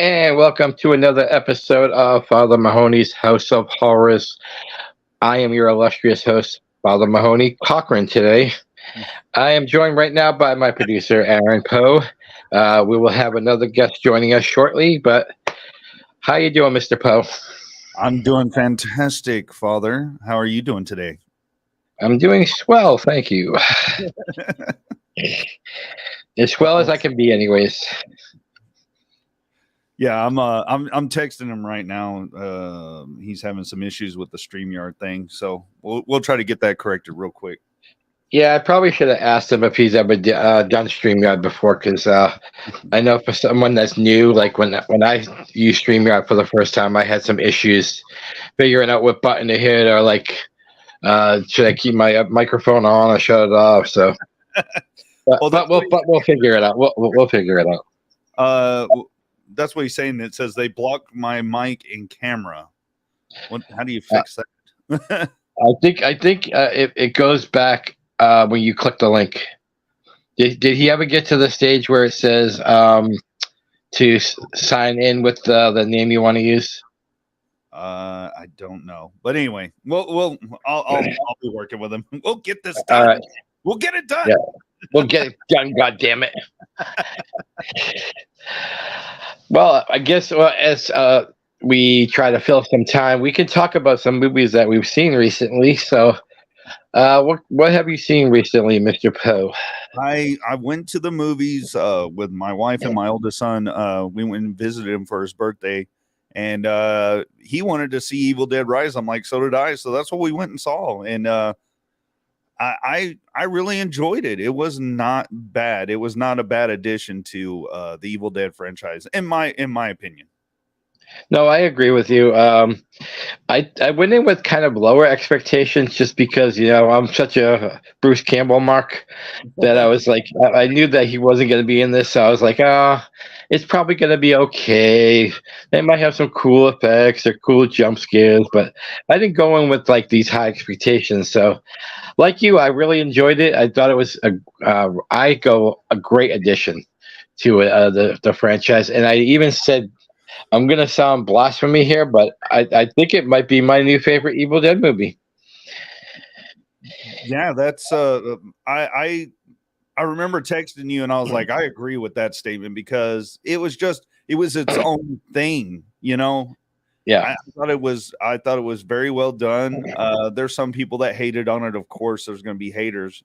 And welcome to another episode of Father Mahoney's House of Horrors. I am your illustrious host, Father Mahoney Cochran. Today, I am joined right now by my producer, Aaron Poe. We will have another guest joining us shortly. But how you doing, Mr. Poe? I'm doing fantastic, Father. How are you doing today? I'm doing swell, thank you. As swell as I can be, anyways. Yeah, I'm texting him right now. He's having some issues with the StreamYard thing, so we'll try to get that corrected real quick. Yeah, I probably should have asked him if he's ever done StreamYard before, because I know for someone that's new, like when I used StreamYard for the first time, I had some issues figuring out what button to hit, or like, should I keep my microphone on or shut it off? So, but we'll figure it out. We'll figure it out. That's what he's saying. It says they blocked my mic and camera. How do you fix that? I think it goes back when you click the link. Did he ever get to the stage where it says to sign in with the name you want to use? I don't know, but anyway, I'll be working with him. We'll get this done. All right. We'll get it done. Yeah. We'll get it done. God damn it! Well, I guess as we try to fill some time, we can talk about some movies that we've seen recently. So, what have you seen recently, Mr. Poe? I went to the movies with my wife and my oldest son. We went and visited him for his birthday, and he wanted to see Evil Dead Rise. I'm like, so did I. So that's what we went and saw, and I really enjoyed it. It was not bad. It was not a bad addition to the Evil Dead franchise, in my opinion. No, I agree with you. I went in with kind of lower expectations just because I'm such a Bruce Campbell mark that I was like, I knew that he wasn't going to be in this, so I was like, it's probably going to be okay. They might have some cool effects or cool jump scares, but I didn't go in with like these high expectations. So, like you, I really enjoyed it. I thought it was a great addition to the franchise, and I even said, I'm going to sound blasphemy here, but I think it might be my new favorite Evil Dead movie. Yeah, that's I remember texting you and I was like, I agree with that statement because it was its own thing, Yeah. I thought it was very well done. There's some people that hated on it. Of course, there's going to be haters,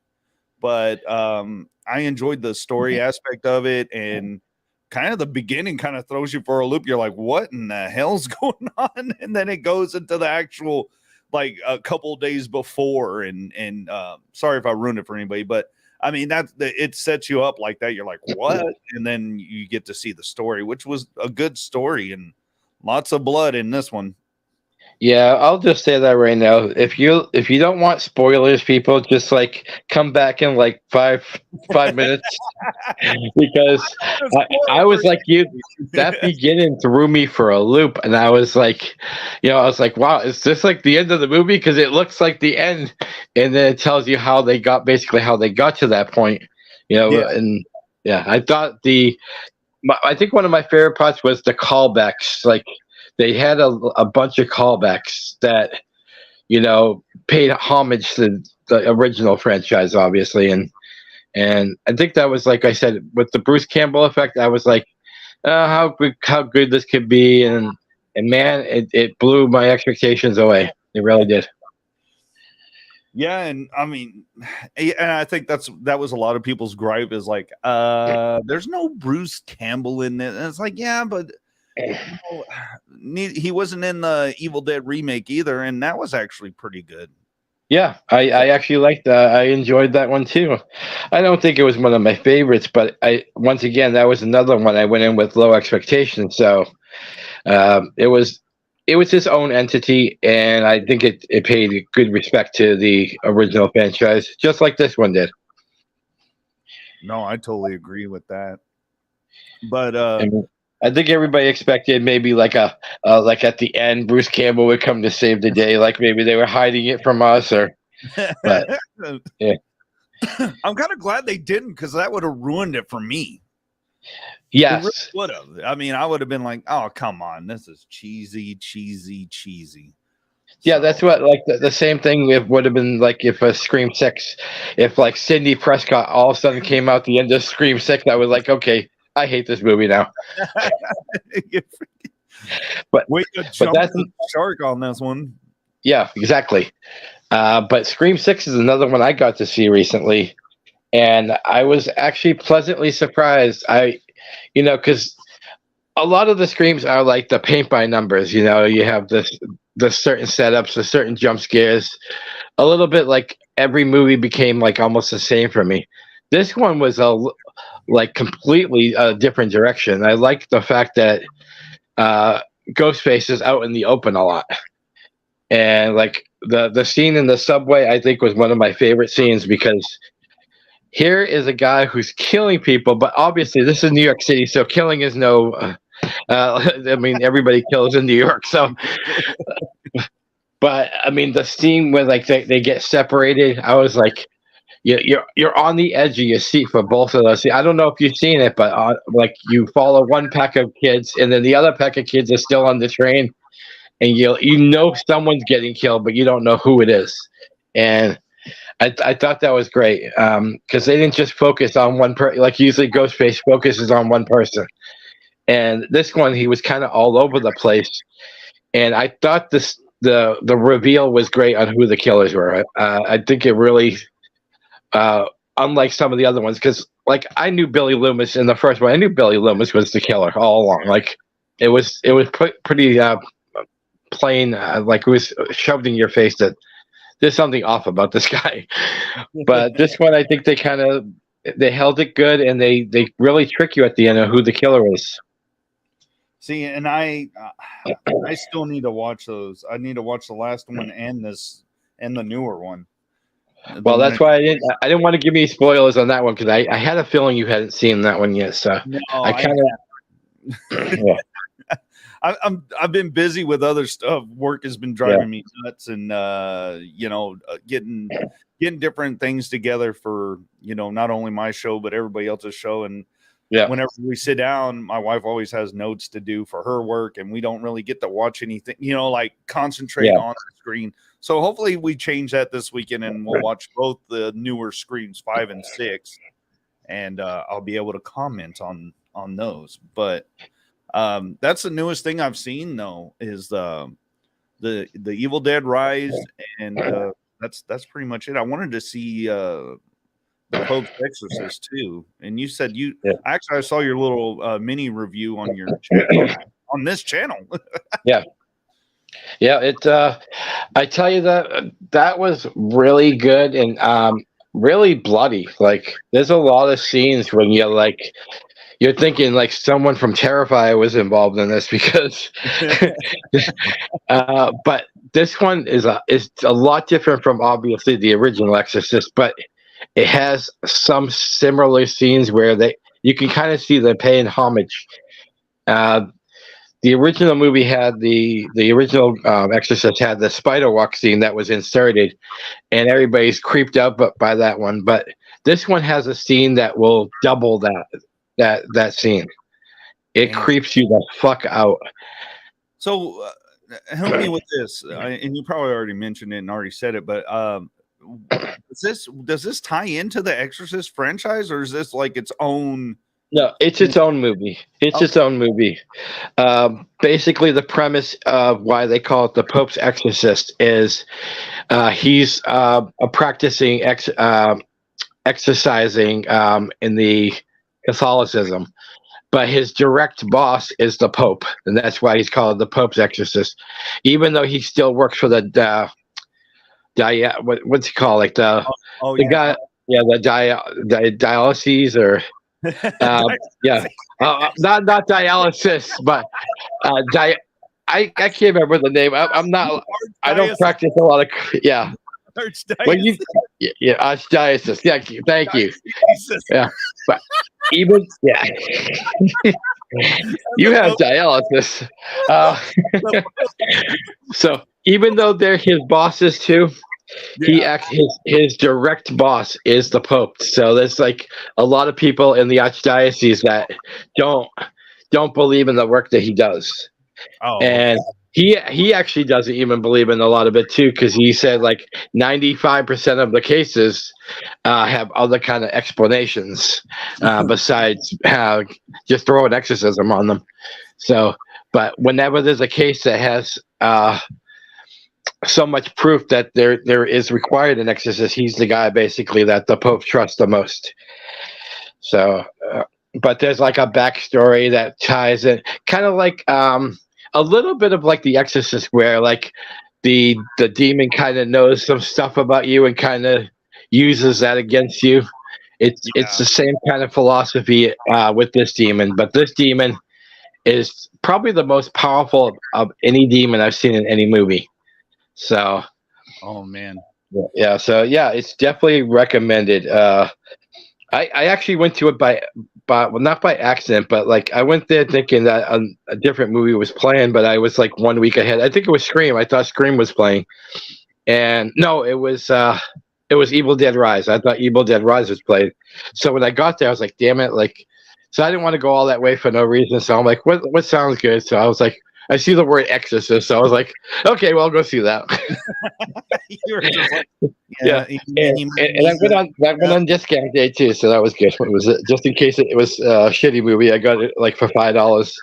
but I enjoyed the story aspect of it, and kind of the beginning kind of throws you for a loop. You're like, what in the hell's going on? And then it goes into the actual, like, a couple days before. And sorry if I ruined it for anybody, but I mean, it sets you up like that. You're like, what? And then you get to see the story, which was a good story and lots of blood in this one. Yeah, I'll just say that right now. If you don't want spoilers, people, just like come back in like five minutes, because I was like you. That beginning threw me for a loop, and I was like, wow, is this like the end of the movie? Because it looks like the end, and then it tells you how they got to that point. And yeah, I thought I think one of my favorite parts was the callbacks, like. They had a bunch of callbacks that, paid homage to the original franchise, obviously, and I think that was, like I said, with the Bruce Campbell effect. I was like, how good this could be, and man, it blew my expectations away. It really did. Yeah, and I mean, and I think that was a lot of people's gripe is like, there's no Bruce Campbell in it, and it's like, yeah, but. He wasn't in the Evil Dead remake either, and that was actually pretty good. Yeah, I actually liked that. I enjoyed that one too. I don't think it was one of my favorites, but once again, that was another one I went in with low expectations. So it was its own entity, and I think it paid good respect to the original franchise, just like this one did. No, I totally agree with that. But I think everybody expected maybe like like at the end, Bruce Campbell would come to save the day. Like maybe they were hiding it from us, but yeah. I'm kind of glad they didn't, because that would have ruined it for me. Yes. Really would have. I mean, I would have been like, "Oh, come on, this is cheesy, cheesy, cheesy." Yeah, So, that's what like the same thing it would have been like if a Scream 6, if like Sidney Prescott all of a sudden came out the end of Scream 6, I was like, okay, I hate this movie now. But we could but jump that's the shark on this one. yeah, exactly. But Scream 6 is another one I got to see recently, and I was actually pleasantly surprised. Because a lot of the Screams are like the paint by numbers. You have the certain setups, the certain jump scares. A little bit like every movie became like almost the same for me. This one was like completely a different direction. I like the fact that Ghostface is out in the open a lot. And like the scene in the subway, I think was one of my favorite scenes because here is a guy who's killing people, but obviously this is New York City, so killing is no. I mean, everybody kills in New York, so. But I mean, the scene where like they get separated, I was like, you're on the edge of your seat for both of those. I don't know if you've seen it, but like you follow one pack of kids, and then the other pack of kids are still on the train, and someone's getting killed, but you don't know who it is. And I thought that was great because they didn't just focus on one person. Like usually Ghostface focuses on one person, and this one he was kind of all over the place. And I thought the reveal was great on who the killers were. I think it really, unlike some of the other ones, because like I knew Billy Loomis in the first one. I knew Billy Loomis was the killer all along. Like it was pretty plain. Like it was shoved in your face that there's something off about this guy. But this one, I think they held it good, and they really trick you at the end of who the killer is. See, and I still need to watch those. I need to watch the last one and the newer one. Well, that's why I didn't want to give you spoilers on that one because I had a feeling you hadn't seen that one yet. So no, I kind of. Yeah. I've been busy with other stuff. Work has been driving me nuts, and getting different things together for not only my show but everybody else's show. And whenever we sit down, my wife always has notes to do for her work, and we don't really get to watch anything. Like concentrate on the screen. So hopefully we change that this weekend, and we'll watch both the newer Screams 5 and 6, and I'll be able to comment on those. But that's the newest thing I've seen though is the Evil Dead Rise, and that's pretty much it. I wanted to see the Pope's Exorcist too, and you said actually I saw your little mini review on your channel, on this channel. It I tell you that was really good and really bloody. Like there's a lot of scenes when you're thinking like someone from Terrifier was involved in this because but this one is a lot different from obviously the original Exorcist, but it has some similar scenes where you can kind of see them paying homage. The original movie had the original Exorcist had the spider walk scene that was inserted, and everybody's creeped out by that one. But this one has a scene that will double that scene. It creeps you the fuck out. So help me with this, and you probably already mentioned it and already said it, but does this tie into the Exorcist franchise, or is this like its own? No, it's its own movie. Its own movie. Basically, the premise of why they call it the Pope's Exorcist is he's a practicing exercising in the Catholicism, but his direct boss is the Pope, and that's why he's called the Pope's Exorcist. Even though he still works for the what's he called? Like the guy, the dialysis or. Not dialysis, but I can't remember the name. I'm not. I don't practice a lot of. Yeah. Archdiocese. Archdiocese. Yeah. Thank you. Yeah. But even you have dialysis. So even though they're his bosses too, His direct boss is the Pope. So there's like a lot of people in the archdiocese that don't don't believe in the work that he does. Oh, And he actually doesn't even believe in a lot of it too, because he said like 95% of the cases have other kind of explanations besides just throw an exorcism on them. So, but whenever there's a case that has so much proof that there is required an exorcist, he's the guy basically that the Pope trusts the most. So, but there's like a backstory that ties in, kind of like a little bit of like The Exorcist, where like the demon kind of knows some stuff about you and kind of uses that against you. It's the same kind of philosophy with this demon, but this demon is probably the most powerful of any demon I've seen in any movie. So, oh man, yeah. So yeah, it's definitely recommended. I actually went to it by well, not by accident, but like I went there thinking that a different movie was playing, but I was like 1 week ahead. I think it was Scream. I thought Scream was playing, and no, it was Evil Dead Rise. I thought Evil Dead Rise was played. So when I got there, I was like, damn it, like. So I didn't want to go all that way for no reason. So I'm like, what sounds good? So I was like, I see the word exorcist, so I was like, okay, well, I'll go see that. you were just like, yeah. And I went on discount day too, so that was good. It was just in case it was a shitty movie. I got it like for $5.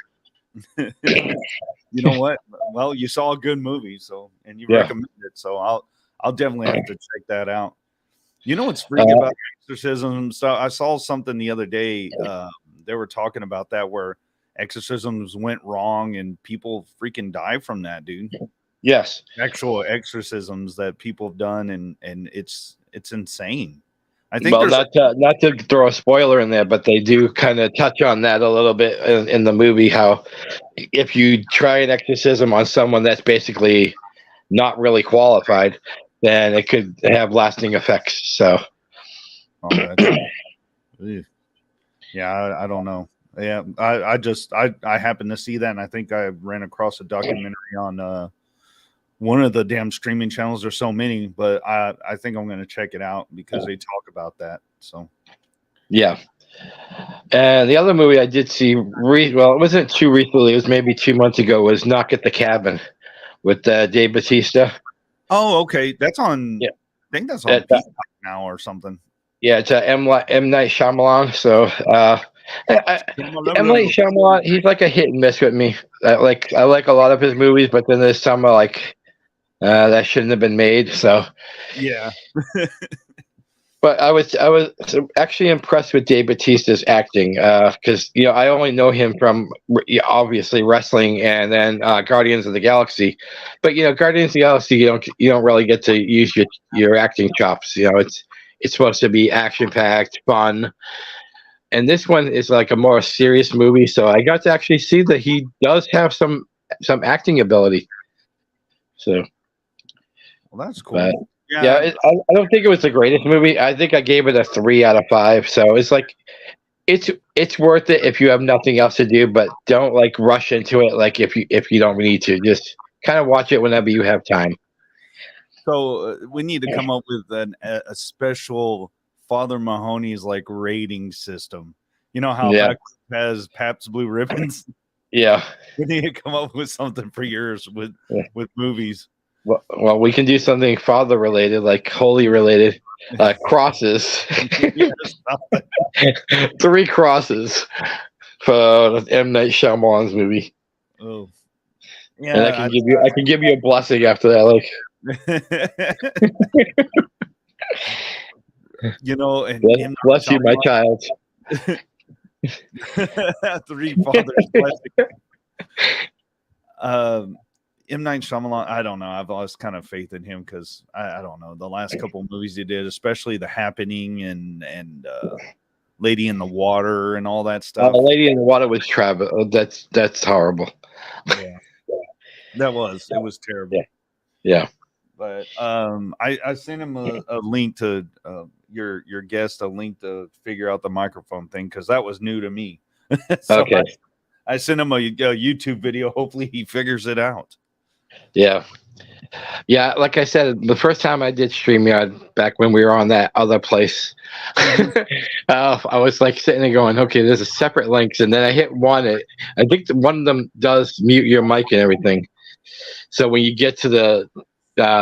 You know what? Well, you saw a good movie, so and you recommended it, so I'll definitely have to check that out. You know what's freaky about exorcism stuff? I saw something the other day. They were talking about that where exorcisms went wrong and people freaking die from that, dude. Yes, actual exorcisms that people have done, and it's insane. I think well, not to throw a spoiler in there, but they do kind of touch on that a little bit in the movie. How if you try an exorcism on someone that's basically not really qualified, then it could have lasting effects. So, yeah, I don't know. Yeah, I happened to see that, and I think I ran across a documentary on one of the damn streaming channels. There's so many, but I think I'm going to check it out because they talk about that. So, yeah. And the other movie I did see, well, it wasn't too recently. It was maybe 2 months ago. Was Knock at the Cabin with Dave Bautista. Oh, okay, that's on. Yeah. I think that's on Peacock now or something. Yeah, it's M. Night Shyamalan. So M. Night Shyamalan, he's like a hit and miss with me. I like a lot of his movies, but then there's some like that shouldn't have been made. So yeah. But I was actually impressed with Dave Bautista's acting because I only know him from obviously wrestling and then Guardians of the Galaxy, but Guardians of the Galaxy you don't really get to use your acting chops. It's supposed to be action packed, fun, and this one is like a more serious movie. So I got to actually see that he does have some acting ability. So, well, that's cool. But, I don't think it was the greatest movie. I think I gave it a 3 out of 5. So it's like, it's worth it if you have nothing else to do, but don't like rush into it. Like if you don't need to, just kind of watch it whenever you have time. So we need to come up with a special Father Mahoney's like rating system. You know how Beck has Pabst Blue Ribbons? Yeah. We need to come up with something for yours with movies. Well, we can do something father related, like holy related, crosses. 3 crosses for M. Night Shyamalan's movie. Oh, yeah. And I can give you a blessing after that, like. And bless you, my child. 3 fathers blessing. M. Night Shyamalan, I don't know. I've lost kind of faith in him because I don't know. The last couple of movies he did, especially The Happening and Lady in the Water and all that stuff. Lady in the Water was Travis. That's horrible. Yeah, it was terrible. Yeah. But I sent him a link to your guest, a link to figure out the microphone thing because that was new to me. So okay. I sent him a YouTube video. Hopefully he figures it out. Yeah. Yeah, like I said, the first time I did StreamYard back when we were on that other place, I was like sitting there going, "Okay, there's a separate links," and then I hit one. I think one of them does mute your mic and everything. So when you get to the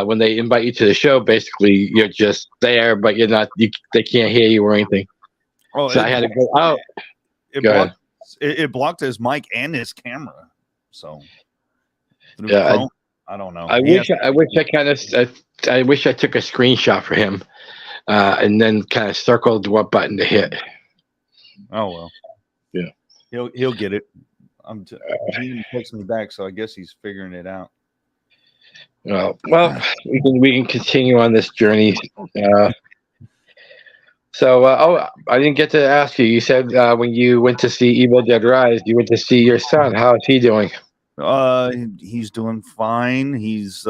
when they invite you to the show, basically you're just there, but you're not. They can't hear you or anything. Oh, So I had to go out. It blocked his mic and his camera. So through Yeah, Chrome, I don't know. I wish I wish I took a screenshot for him, and then kind of circled what button to hit. Oh well. Yeah. He'll get it. He didn't text me back, so I guess he's figuring it out. Well, we can continue on this journey. I didn't get to ask you. You said when you went to see Evil Dead Rise, you went to see your son. How is he doing? He's doing fine. He's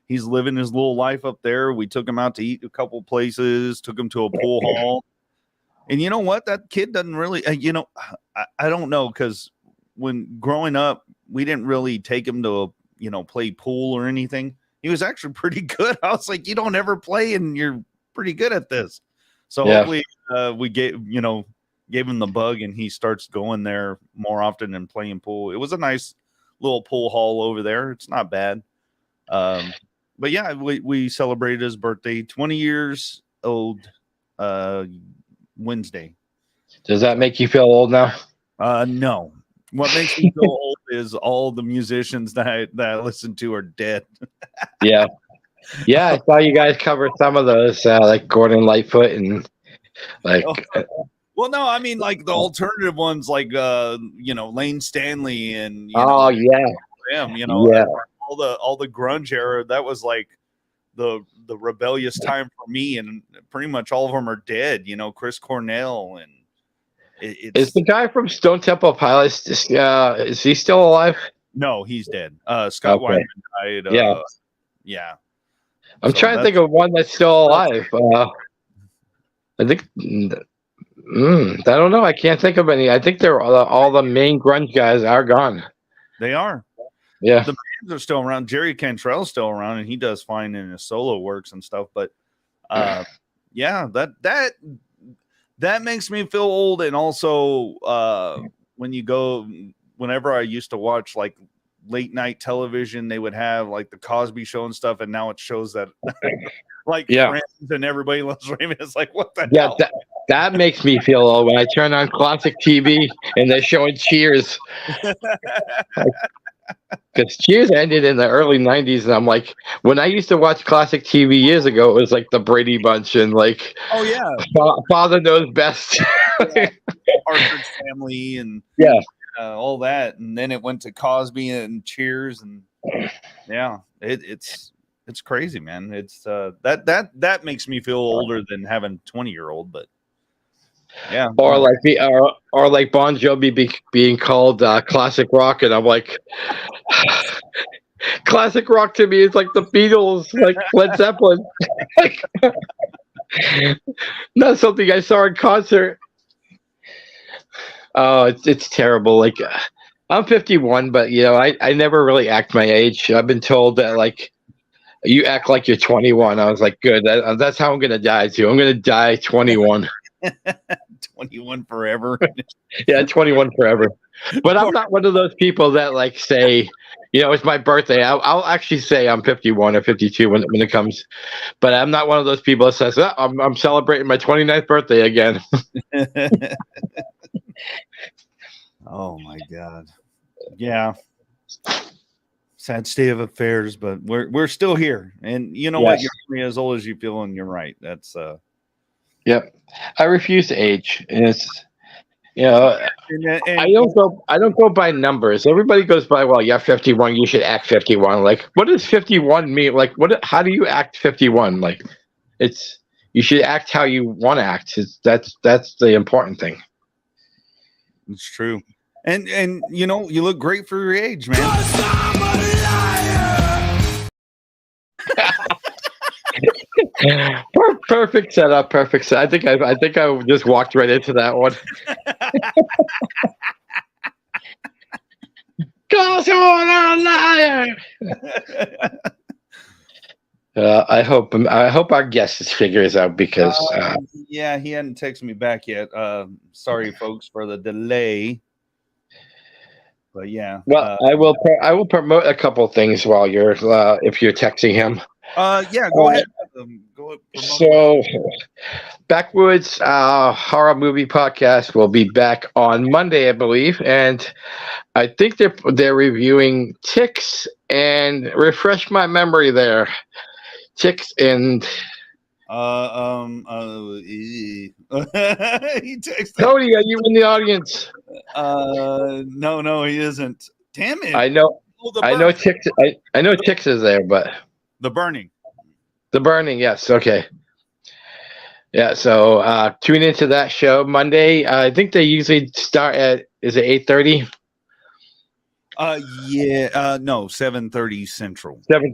he's living his little life up there. We took him out to eat a couple places, took him to a pool hall. And you know what? That kid doesn't really, I don't know, because when growing up, we didn't really take him to, play pool or anything. He was actually pretty good. I was like, you don't ever play and you're pretty good at this. So hopefully we gave him the bug and he starts going there more often and playing pool. It was a nice little pool hall over there. It's not bad. But yeah, we celebrated his birthday, 20 years old, Wednesday. Does that make you feel old now? No. What makes me feel old is all the musicians that I listen to are dead. Yeah. I saw you guys cover some of those, like Gordon Lightfoot and like. Well, no, I mean like the alternative ones, like Lane Stanley and all the grunge era. That was like the rebellious time for me, and pretty much all of them are dead. Chris Cornell and is the guy from Stone Temple Pilots? Is he still alive? No, he's dead. Scott Weiland died. Yeah. I'm trying to think of one that's still alive. I think. I don't know. I can't think of any. I think they're all the main grunge guys are gone. They are. Yeah. The bands are still around. Jerry Cantrell's still around, and he does fine in his solo works and stuff. But yeah, that makes me feel old. And also whenever I used to watch like late night television, they would have like the Cosby Show and stuff, and now it shows that Friends and Everybody Loves Raymond. It's like, what the hell? That makes me feel old when I turn on classic TV and they're showing Cheers. Because Cheers ended in the early 90s, and I'm like, when I used to watch classic TV years ago, it was like the Brady Bunch and like, oh yeah, Father Knows Best, Partridge Family, and all that, and then it went to Cosby and Cheers, and it's crazy, man. It's that makes me feel older than having 20-year-old, but. Yeah, or like Bon Jovi being called classic rock, and I'm like, classic rock to me is like the Beatles, like Led Zeppelin, like, not something I saw in concert. Oh, it's terrible. Like, I'm 51, but I never really act my age. I've been told that like you act like you're 21. I was like, good. That's how I'm gonna die too. I'm gonna die 21. 21 forever. Yeah, 21 forever. But I'm not one of those people that like say, it's my birthday. I'll actually say I'm 51 or 52 when it comes. But I'm not one of those people that says, I'm celebrating my 29th birthday again. Oh my God. Yeah. Sad state of affairs, but we're still here. And you know what? You're as old as you feel, and you're right. That's Yep. I refuse to age. And it's I don't go by numbers. Everybody goes by, well, you're 51, you should act 51. Like, what does 51 mean? Like, how do you act 51? Like, you should act how you want to act. That's the important thing. It's true. And you look great for your age, man. Perfect setup. I think I just walked right into that one. Cause you're a liar. I hope our guest figures out because yeah, he hadn't texted me back yet. Sorry, folks, for the delay. But yeah, well, I will promote a couple things while you're if you're texting him. Yeah, go ahead. Go ahead, promote So, Backwoods Horror Movie Podcast will be back on Monday, I believe, and I think they're reviewing Ticks and refresh my memory there. Ticks and he texted. Tony, are you in the audience? No, he isn't. Damn it! I know. Oh, I know Ticks. I know Ticks is there, but the burning. The burning. Yes. Okay. Yeah. So tune into that show Monday. I think they usually start at is it 8:30? Yeah. No, 7:30 Central. 7.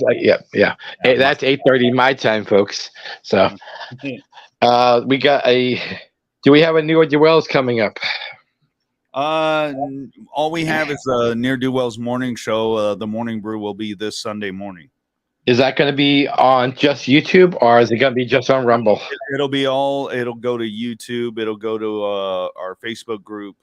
Yeah. Hey, that's 8:30 my time, folks. So we got a. Do we have a newer duels coming up? All we have is Near Do Well's morning show. The Morning Brew will be this Sunday morning. Is that going to be on just YouTube, or is it going to be just on Rumble? It'll be it'll go to YouTube. It'll go to our Facebook group.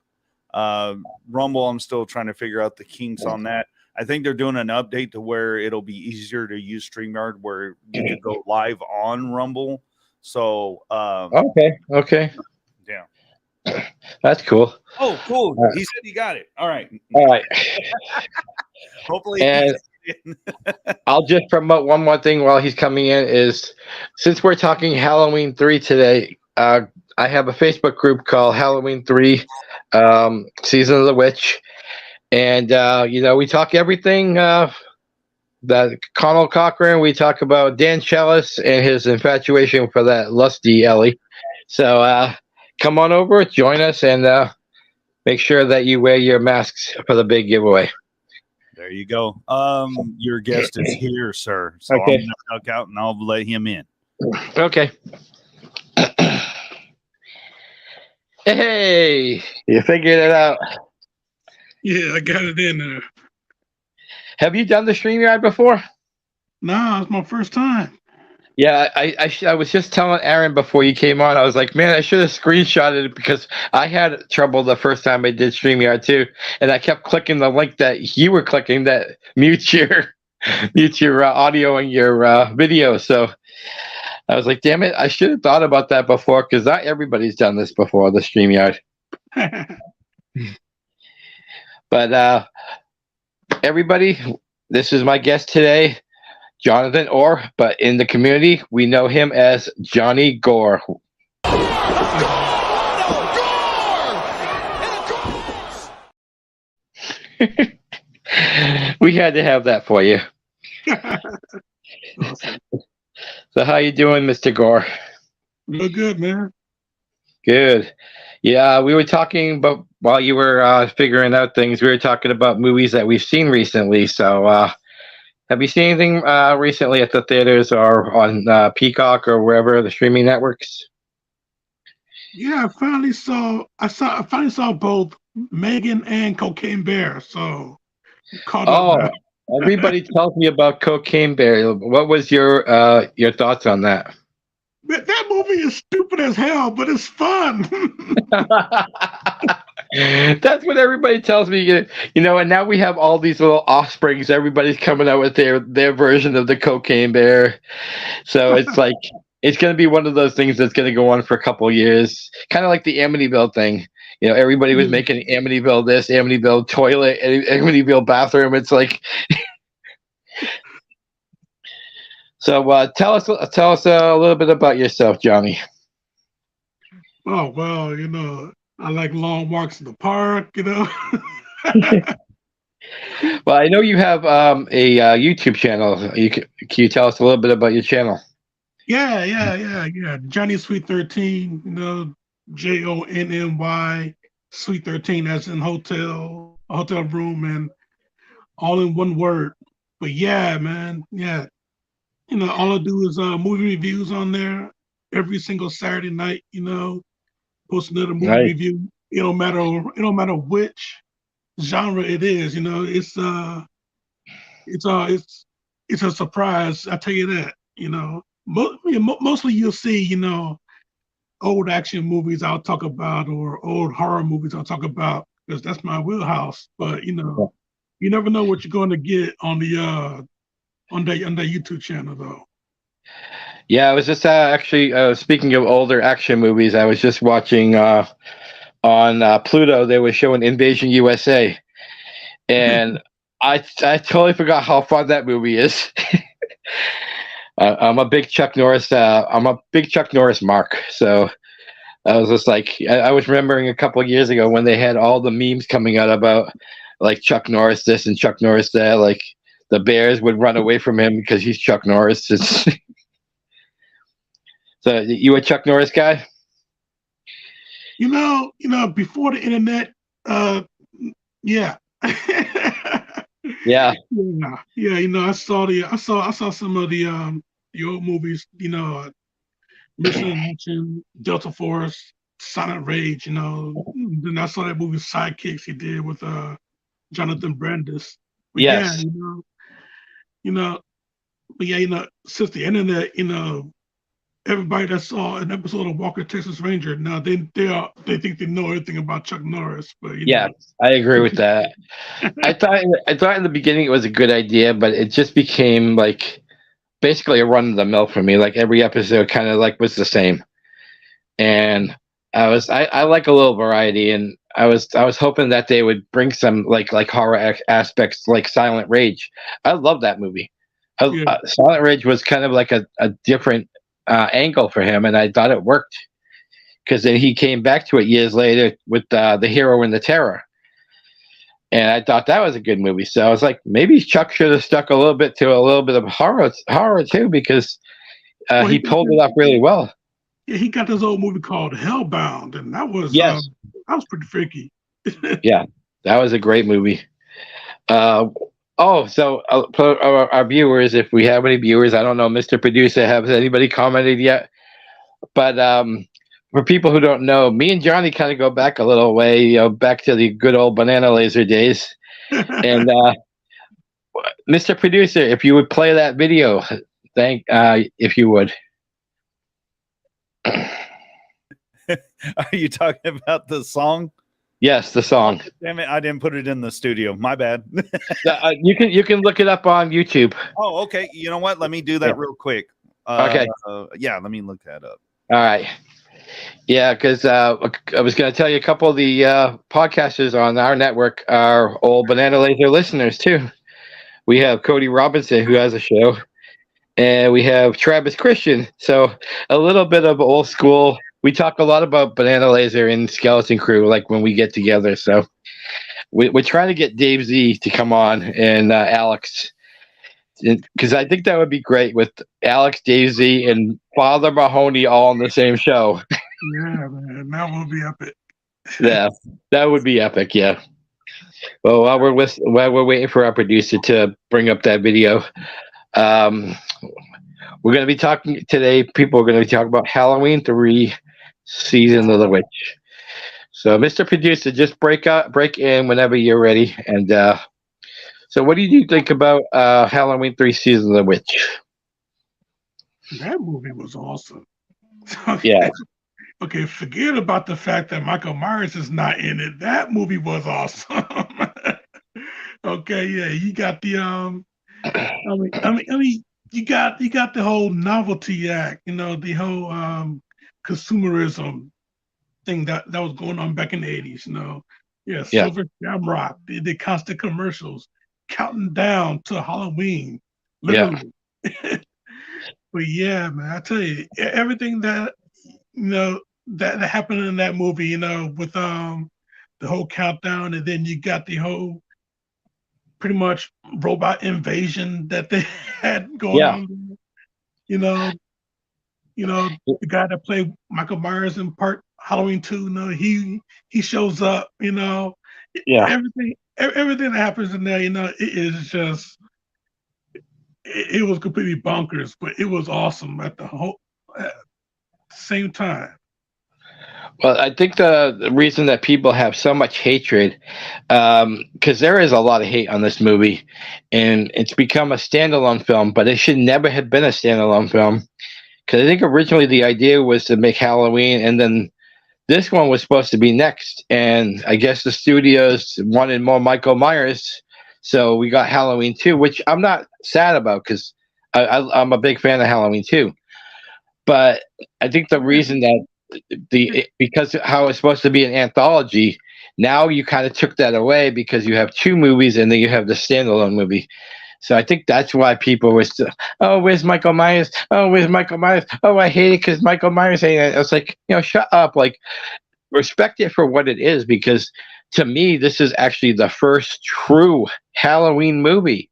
Rumble, I'm still trying to figure out the kinks on that. I think they're doing an update to where it'll be easier to use StreamYard, where you could go live on Rumble. So, okay. Yeah. That's cool. Oh, cool. He said he got it. All right. Hopefully. And I'll just promote one more thing while he's coming in is since we're talking Halloween 3 today, I have a Facebook group called Halloween 3 Season of the Witch. And, we talk everything that Connell Cochran. We talk about Dan Chalice and his infatuation for that lusty Ellie. So come on over, join us, and make sure that you wear your masks for the big giveaway. There you go. Your guest is here, sir. So okay. I'm going to duck out and I'll let him in. Okay. Hey, you figured it out. Yeah, I got it in there. Have you done the StreamYard before? No, it's my first time. Yeah, I was just telling Aaron before you came on. I was like, man, I should have screenshotted it because I had trouble the first time I did StreamYard too, and I kept clicking the link that you were clicking that mutes your audio and your video. So I was like, damn it, I should have thought about that before because not everybody's done this before, the StreamYard. But everybody, this is my guest today. Jonathan Orr, but in the community, we know him as Johnny Gore. We had to have that for you. So how you doing, Mr. Gore? Real good, man. Good. Yeah, we were talking about, while you were figuring out things, we were talking about movies that we've seen recently. So have you seen anything recently at the theaters or on Peacock or wherever the streaming networks? Yeah, I finally saw both Megan and Cocaine Bear. So caught up. Everybody tells me about Cocaine Bear. What was your thoughts on that? That movie is stupid as hell, but it's fun. That's what everybody tells me. And now we have all these little offsprings. Everybody's coming out with their version of the Cocaine Bear. So it's like it's going to be one of those things that's going to go on for a couple of years, kind of like the Amityville thing. Everybody was making Amityville this, Amityville toilet, Amityville bathroom. It's like. So tell us a little bit about yourself, Johnny. Oh well, I like long walks in the park. Well, I know you have a YouTube channel. Can you tell us a little bit about your channel? Yeah. Johnny Sweet 13. JONNY Sweet 13. As in hotel room, and all in one word. But yeah, man, yeah. All I do is movie reviews on there every single Saturday night. Post another movie review. It don't matter which genre it is. It's it's a surprise. I tell you that. Mostly you'll see old action movies I'll talk about or old horror movies I'll talk about because that's my wheelhouse. But you never know what you're going to get on the on that YouTube channel though. Yeah, I was just actually speaking of older action movies. I was just watching on Pluto. They were showing Invasion USA, and I totally forgot how fun that movie is. I'm a big Chuck Norris. I'm a big Chuck Norris mark. So I was just like, I was remembering a couple of years ago when they had all the memes coming out about like Chuck Norris this and Chuck Norris that. Like the Bears would run away from him because he's Chuck Norris. So you a Chuck Norris guy? Before the internet, yeah. Yeah. Yeah, I saw some of the old movies, Mission Action, Delta Force, Silent Rage, Then I saw that movie Sidekicks he did with Jonathan Brandis. But yes. But since the internet, everybody that saw an episode of Walker Texas Ranger now they think they know everything about Chuck Norris. But I agree with that. I thought in the beginning it was a good idea, but it just became like basically a run of the mill for me. Like every episode kind of like was the same, and I like a little variety, and I was hoping that they would bring some like horror aspects like Silent Rage. I love that movie. Silent Rage was kind of like a different angle for him, and I thought it worked because then he came back to it years later with The Hero and the Terror, and I thought that was a good movie. So I was like, maybe Chuck should have stuck a little bit of horror too, because he pulled it off really well. Yeah, he got this old movie called Hellbound, and that was pretty freaky. Yeah, that was a great movie. So our viewers, if we have any viewers, I don't know, Mr. Producer, has anybody commented yet? But for people who don't know, me and Johnny kind of go back a little way, back to the good old Banana Laser days. And Mr. Producer, if you would play that video, if you would. Are you talking about the song? Yes, the song. Damn it, I didn't put it in the studio. My bad. You can look it up on YouTube. Oh, okay. You know what? Let me do that real quick. Okay. Let me look that up. All right. Yeah, because I was going to tell you a couple of the podcasters on our network are old Banana Laser listeners too. We have Cody Robinson, who has a show, and we have Travis Christian. So a little bit of old school. We talk a lot about Banana Laser and Skeleton Crew, like when we get together. So we're trying to get Dave Z to come on and Alex, because I think that would be great with Alex, Dave Z, and Father Mahoney all on the same show. Yeah, man, that would be epic. Yeah, that would be epic. Yeah. Well, while we're waiting for our producer to bring up that video, we're going to be talking today. People are going to be talking about Halloween 3 Season of the Witch. So, Mr. Producer, just break in whenever you're ready. And so, what do you think about Halloween 3 Season of the Witch? That movie was awesome. Yeah. Okay, forget about the fact that Michael Myers is not in it. That movie was awesome. Okay, yeah, you got the you got the whole novelty act, the whole consumerism thing that was going on back in the 80s, Yeah, Silver Shamrock, the constant commercials, counting down to Halloween, literally. Yeah. But yeah, man, I tell you, everything that that happened in that movie, with the whole countdown, and then you got the whole pretty much robot invasion that they had going on. The guy that played Michael Myers in part Halloween 2, he shows up, Yeah. Everything that happens in there, it is just it was completely bonkers, but it was awesome at the same time. Well, I think the reason that people have so much hatred, because there is a lot of hate on this movie, and it's become a standalone film, but it should never have been a standalone film. Because I think originally the idea was to make Halloween, and then this one was supposed to be next. And I guess the studios wanted more Michael Myers, so we got Halloween 2, which I'm not sad about because I'm a big fan of Halloween 2. But I think the reason that because how it's supposed to be an anthology, now you kind of took that away because you have two movies and then you have the standalone movie. So I think that's why people were still, oh, where's Michael Myers? Oh, where's Michael Myers? Oh, I hate it because Michael Myers ain't it. I was like, shut up. Like, respect it for what it is, because to me, this is actually the first true Halloween movie.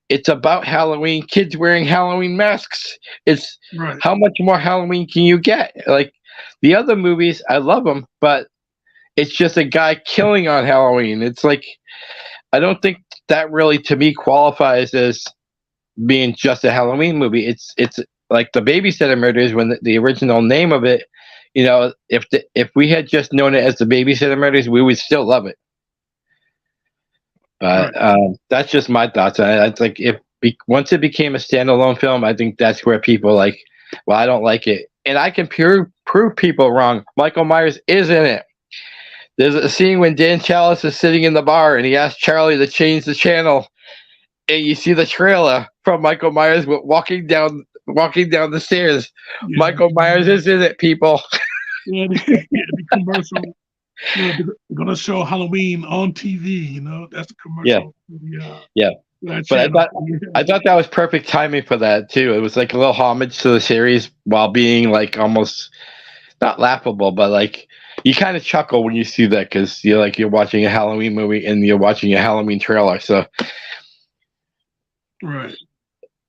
It's about Halloween, kids wearing Halloween masks. It's Right. how much more Halloween can you get? Like the other movies, I love them, but it's just a guy killing on Halloween. It's like, I don't think that really to me qualifies as being just a Halloween movie. It's like the Babysitter Murders, when the original name of it, if we had just known it as the Babysitter Murders, we would still love it. But that's just my thoughts. I think once it became a standalone film, I think that's where people like, well, I don't like it, and I can prove people wrong. Michael Myers is in it. There's a scene when Dan Chalice is sitting in the bar and he asks Charlie to change the channel, and you see the trailer from Michael Myers walking down the stairs. Yeah. Michael Myers is in it, people. Yeah, the commercial. They're gonna show Halloween on TV. That's the commercial. Yeah. But I thought that was perfect timing for that too. It was like a little homage to the series while being like almost not laughable, but like you kind of chuckle when you see that because you're watching a Halloween movie and you're watching a Halloween trailer. So, right,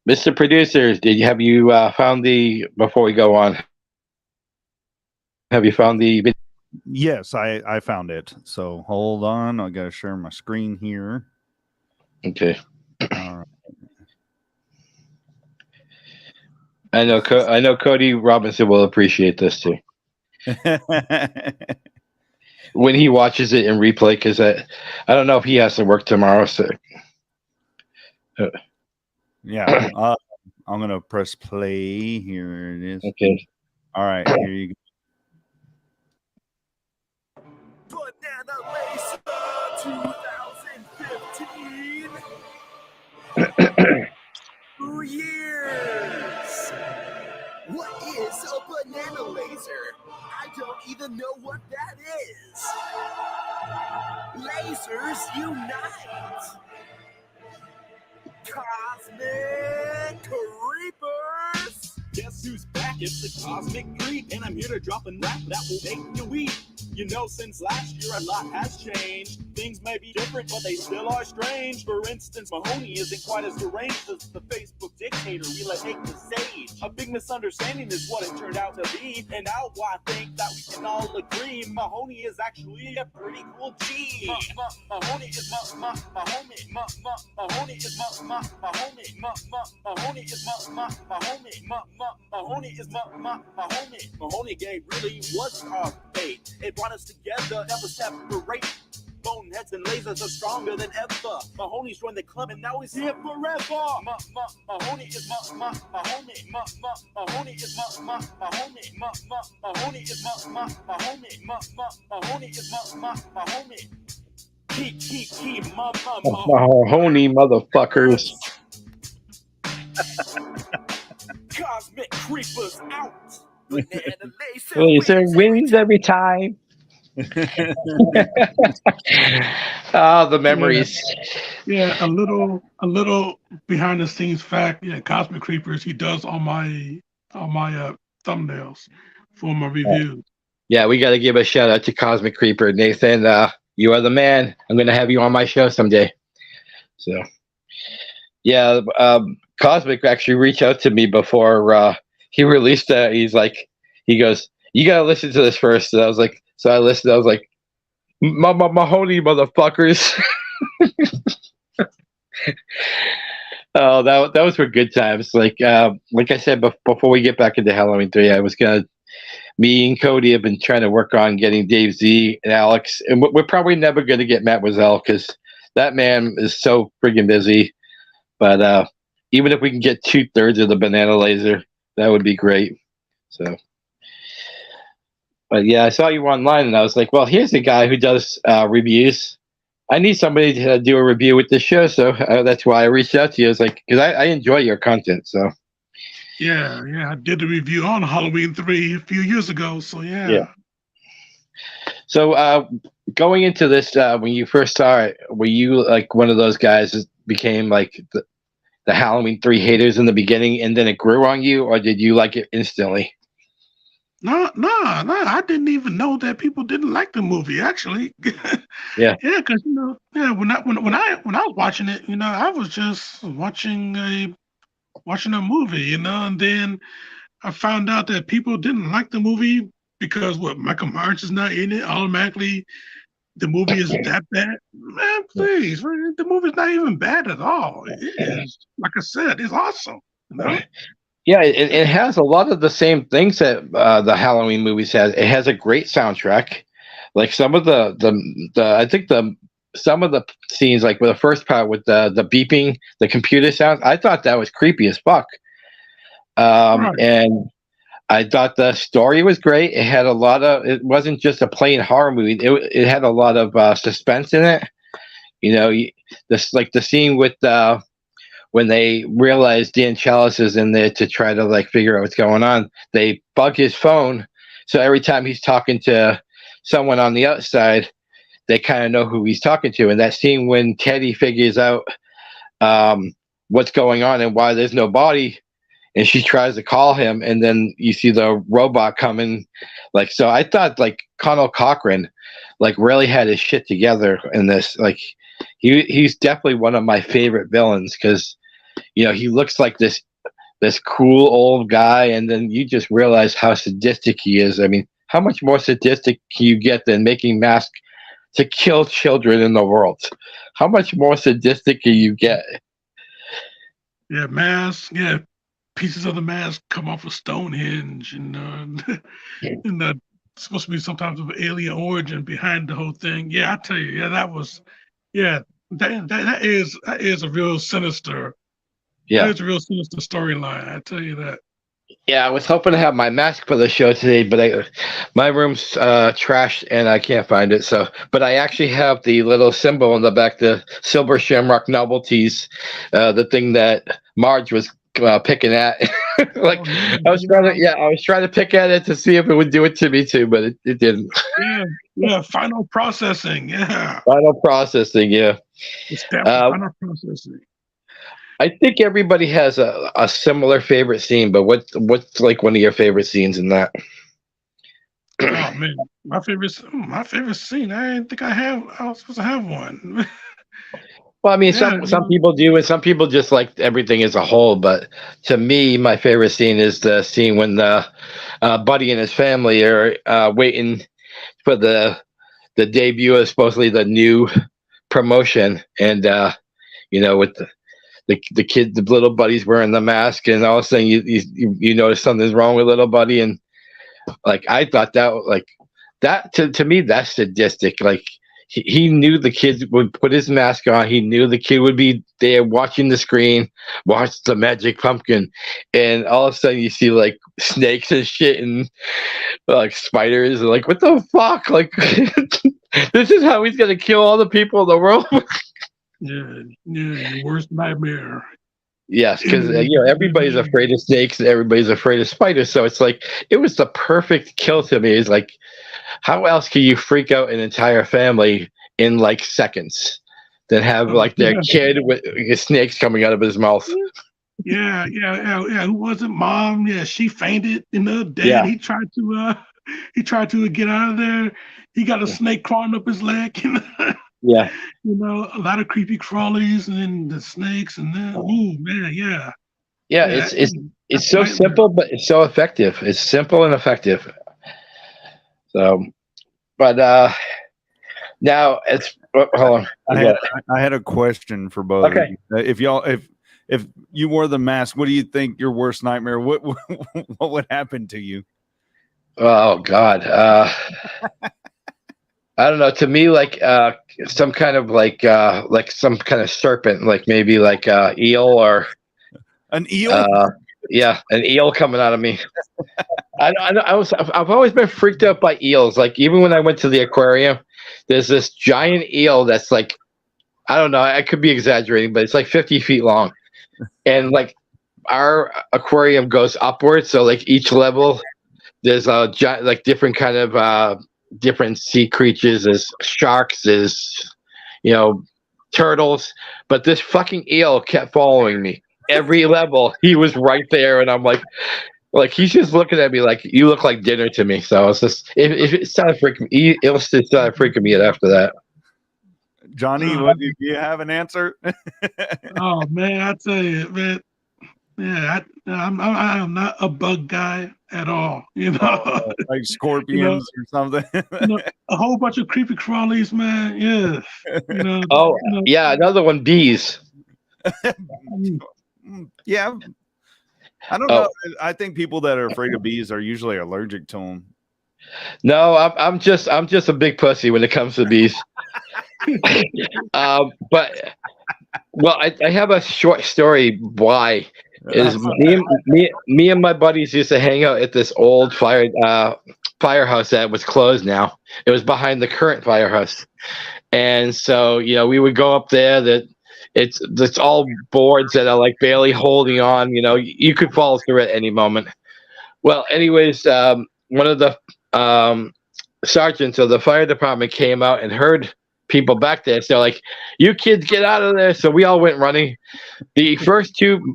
Mr. Producer, have you found before we go on? Have you found the video? Yes, I found it. So hold on. I got to share my screen here. Okay. All right. I know Cody Robinson will appreciate this too. When he watches it in replay, because I don't know if he has to work tomorrow. So yeah, I'm gonna press play. Here it is. Okay. All right, here you go. Banana Laser 2015. 2 years. What is a banana laser? I don't even know what that is. Lasers unite. Cosmic Creepers. Guess who's back? It's the Cosmic Creep, and I'm here to drop a rap that will make you weep. Since last year a lot has changed. Things may be different, but they still are strange. For instance, Mahoney isn't quite as deranged as the Facebook dictator we let take the stage. A big misunderstanding is what it turned out to be, and now I think that we can all agree Mahoney is actually a pretty cool G. Mahoney is my homie. Mahoney is my homie. Mahoney is my homie. Mahoney is my homie. Mahoney gang really was our fate. It brought us together, never separate. Boneheads and lasers are stronger than ever. Mahoney's joined the club and now he's here forever. Mahoney is my homie. Mahoney is my homie. Mahoney is my homie. Mahoney is my homie. Key, Mahoney motherfuckers. Cosmic Creepers out. Laser wins every time. Oh, the memories. Yeah, a little behind the scenes fact. Yeah, Cosmic Creepers. He does all my thumbnails for my reviews. Yeah, we got to give a shout out to Cosmic Creeper, Nathan. You are the man. I'm going to have you on my show someday. So, yeah, Cosmic actually reached out to me before he released that. He goes, you got to listen to this first. And I was like, so I listened. I was like, Mahoney motherfuckers. Oh, that was for good times. Like I said before we get back into Halloween 3, I was gonna me and Cody have been trying to work on getting Dave Z and Alex, and we're probably never going to get Matt Wazell because that man is so friggin' busy. But even if we can get 2/3 of the Banana Laser, that would be great. So, but yeah, I saw you online, and I was like, well, here's a guy who does reviews. I need somebody to do a review with this show, so that's why I reached out to you. I was like, because I enjoy your content, so. Yeah, I did a review on Halloween 3 a few years ago, so yeah. So going into this, when you first saw it, were you like one of those guys that became like the Halloween 3 haters in the beginning, and then it grew on you, or did you like it instantly? No, I didn't even know that people didn't like the movie. Actually, Yeah, because when I was watching it, I was just watching a movie, and then I found out that people didn't like the movie because Michael Myers is not in it. Automatically, the movie is that bad. Man, please, the movie's not even bad at all. It is, like I said, it's awesome. Yeah, it has a lot of the same things that the Halloween movies has. It has a great soundtrack. Like some of the I think some of the scenes, like with the first part with the beeping, the computer sounds, I thought that was creepy as fuck. Right. And I thought the story was great. It had a lot of. It wasn't just a plain horror movie. It had a lot of suspense in it. This like the scene with when they realize Dan Chalice is in there to try to like figure out what's going on. They bug his phone, so every time he's talking to someone on the outside, they kind of know who he's talking to. And that scene when Teddy figures out what's going on and why there's no body, and she tries to call him, and then you see the robot coming. Like, so I thought like Connell Cochran like really had his shit together in this. Like he's definitely one of my favorite villains because he looks like this cool old guy, and then you just realize how sadistic he is. I mean, how much more sadistic can you get than making masks to kill children in the world? How much more sadistic can you get? Yeah, mask. Yeah, pieces of the mask come off of Stonehenge, and and supposed to be some type of alien origin behind the whole thing. Yeah, I tell you, yeah, that was, yeah, that is a real sinister. Yeah, That is a real sinister storyline. I tell you that. yeah. I was hoping to have my mask for the show today, but my room's trashed and I can't find it. So, but I actually have the little symbol in the back, the Silver Shamrock Novelties, the thing that Marge was picking at. Like I was trying to pick at it to see if it would do it to me too, but it didn't. Yeah. Final processing. Yeah. Final processing. Yeah. It's definitely final processing. I think everybody has a similar favorite scene, but what's like one of your favorite scenes in that? Oh man, my favorite scene. I didn't think I was supposed to have one. Well, I mean, some people do, and some people just like everything as a whole. But to me, my favorite scene is the scene when Buddy and his family are waiting for the debut of supposedly the new promotion, and with the kid, the little Buddy's wearing the mask, and all of a sudden you notice something's wrong with little Buddy, and like I thought that to me that's sadistic. Like he knew the kid would put his mask on. He knew the kid would be there watching the screen, watch the magic pumpkin, and all of a sudden you see like snakes and shit and like spiders. And like, what the fuck? Like this is how he's gonna kill all the people in the world. Yeah, your worst nightmare. Yes, because everybody's afraid of snakes and everybody's afraid of spiders. So it's like it was the perfect kill to me. It's like, how else can you freak out an entire family in like seconds than have like their kid with snakes coming out of his mouth? Yeah. Who was it? Mom? Yeah, she fainted. Dad. Yeah. He tried to get out of there. He got a snake crawling up his leg. Yeah. A lot of creepy crawlies and then the snakes and then man, yeah. Yeah, it's so simple, but it's so effective. It's simple and effective. So, but now it's hold on. I had a question for both. Okay. Of you. If you wore the mask, what do you think your worst nightmare? What would happen to you? Oh God. I don't know. To me, like some kind of like some kind of serpent, like maybe like eel or An eel? uh, yeah, an eel coming out of me. I've always been freaked out by eels. Like even when I went to the aquarium, there's this giant eel that's like I don't know. I could be exaggerating, but it's like 50 feet long, and like our aquarium goes upwards. So like each level, there's a giant, like different kind of different sea creatures. There's sharks. There's turtles. But this fucking eel kept following me every level. He was right there, and I'm like he's just looking at me like you look like dinner to me. So it's just if it started freaking me, it started freaking me out after that. Johnny, do you have an answer? Oh man, I tell you, man. Yeah, I am not a bug guy at all. Like scorpions or something. A whole bunch of creepy crawlies, man. Yeah, Oh yeah, another one, bees. Yeah, I don't know. I think people that are afraid of bees are usually allergic to them. No, I'm just a big pussy when it comes to bees. But well, I have a short story. Why is me and my buddies used to hang out at this old firehouse that was closed now. It was behind the current firehouse, and so we would go up there. That it's all boards that are like barely holding on. You could fall through at any moment. Well, anyways, one of the sergeants of the fire department came out and heard people back there. So like, you kids get out of there. So we all went running. My first two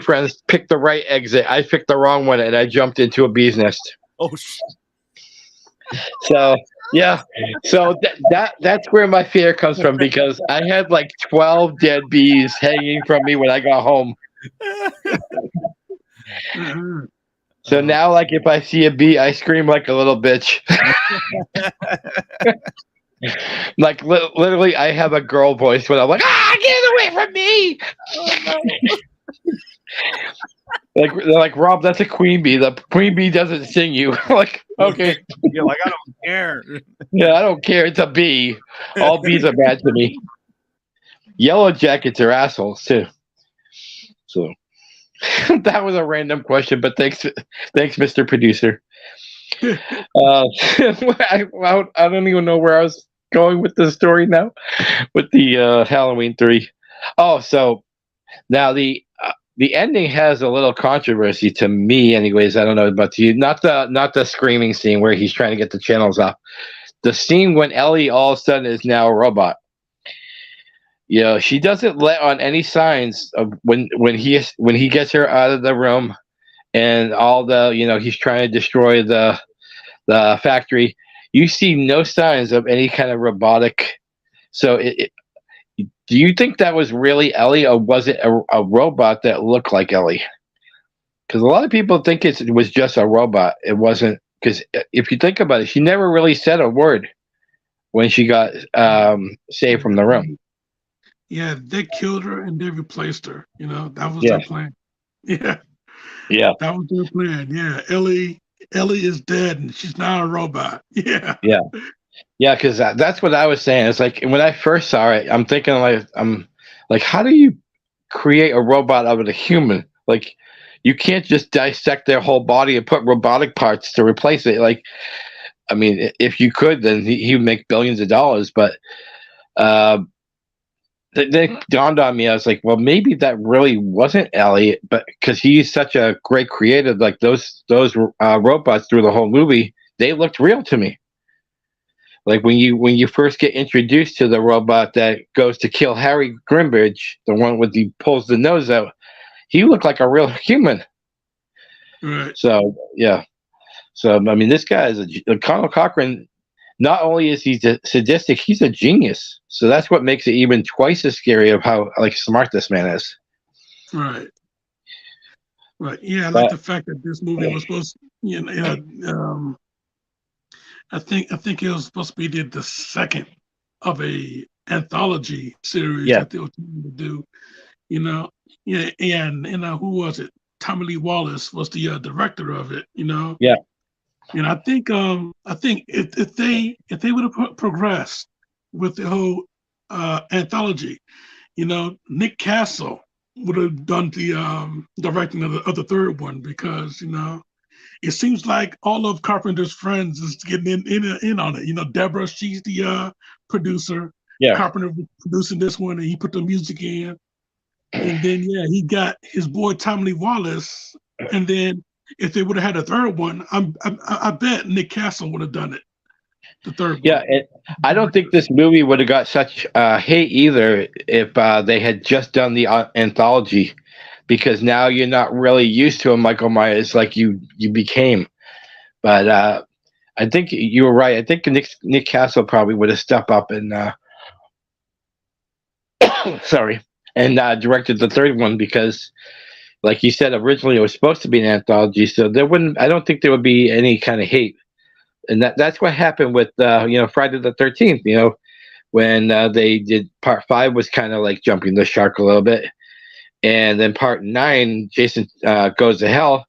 friends picked the right exit. I picked the wrong one and I jumped into a bee's nest. Oh shit. So yeah. So that's where my fear comes from, because I had like 12 dead bees hanging from me when I got home. So now, like, if I see a bee, I scream like a little bitch. Like literally, I have a girl voice when I'm like, get away from me! Oh, no. Like they're like, Rob, that's a queen bee. The queen bee doesn't sting you. Like, okay, you're like, I don't care. Yeah, I don't care. It's a bee. All bees are bad to me. Yellow jackets are assholes too. So that was a random question, but thanks, Mr. Producer. I don't even know where I was going with the story now, with the Halloween 3. Oh, so now the ending has a little controversy to me, anyways. I don't know about you. Not the screaming scene where he's trying to get the channels off. The scene when Ellie all of a sudden is now a robot. She doesn't let on any signs of when he gets her out of the room, and all the he's trying to destroy the factory. You see no signs of any kind of robotic. So do you think that was really Ellie, or was it a robot that looked like Ellie? Because a lot of people think it was just a robot. It wasn't, because if you think about it, she never really said a word when she got saved from the room. Yeah, they killed her and they replaced her. That was their plan. Yeah. Yeah. That was their plan. Yeah. Ellie is dead and she's now a robot. Yeah. Yeah. Yeah, because that's what I was saying. It's like when I first saw it, I'm thinking like, how do you create a robot out of a human? Like, you can't just dissect their whole body and put robotic parts to replace it. Like, I mean, if you could, then he would make billions of dollars. But then dawned on me, I was like, well, maybe that really wasn't Ellie, but because he's such a great creator, like those robots through the whole movie, they looked real to me. Like when you first get introduced to the robot that goes to kill Harry Grimbridge, the one with he pulls the nose out, he looked like a real human. Right. So yeah. So I mean, this guy is Connell Cochran. Not only is he sadistic, he's a genius. So that's what makes it even twice as scary of how smart this man is. Right. Right. Yeah, I like the fact that this movie was supposed to, I think it was supposed to be the second of a anthology series that they were trying to do. And who was it? Tommy Lee Wallace was the director of it. Yeah. And I think if they would have progressed with the whole anthology, Nick Castle would have done the directing of the third one, because it seems like all of Carpenter's friends is getting in on it. Deborah, she's the producer. Yeah. Carpenter was producing this one, and he put the music in. And then he got his boy Tommy Lee Wallace. And then if they would have had a third one, I bet Nick Castle would have done it. The third Yeah, one. I don't think this movie would have got such hate either if they had just done the anthology, because now you're not really used to a Michael Myers like you became. But I think you were right. I think Nick Castle probably would have stepped up and sorry, and directed the third one, because, like you said, originally it was supposed to be an anthology, so there wouldn't. I don't think there would be any kind of hate, and that's what happened with Friday the 13th. When they did part 5 was kind of like jumping the shark a little bit, and then part 9, Jason Goes to Hell.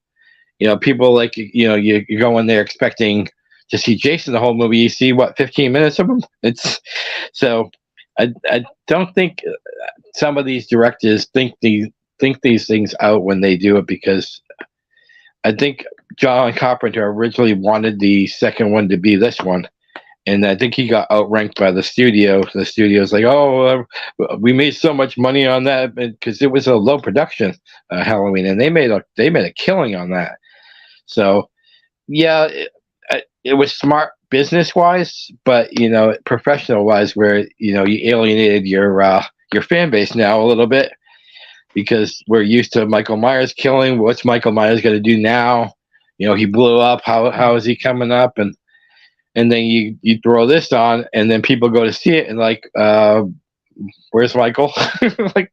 People like you go in there expecting to see Jason the whole movie. You see what 15 minutes of him. It's so. I don't think some of these directors think these things out when they do it, because I think John Carpenter originally wanted the second one to be this one, and I think he got outranked by the studio. The studio's like, "Oh, we made so much money on that because it was a low production Halloween, and they made a killing on that." So, yeah, it was smart business wise, but professional wise, where you alienated your fan base now a little bit, because we're used to Michael Myers killing. What's Michael Myers going to do now? He blew up. How is he coming up? And then you throw this on, and then people go to see it and like, where's Michael? Like,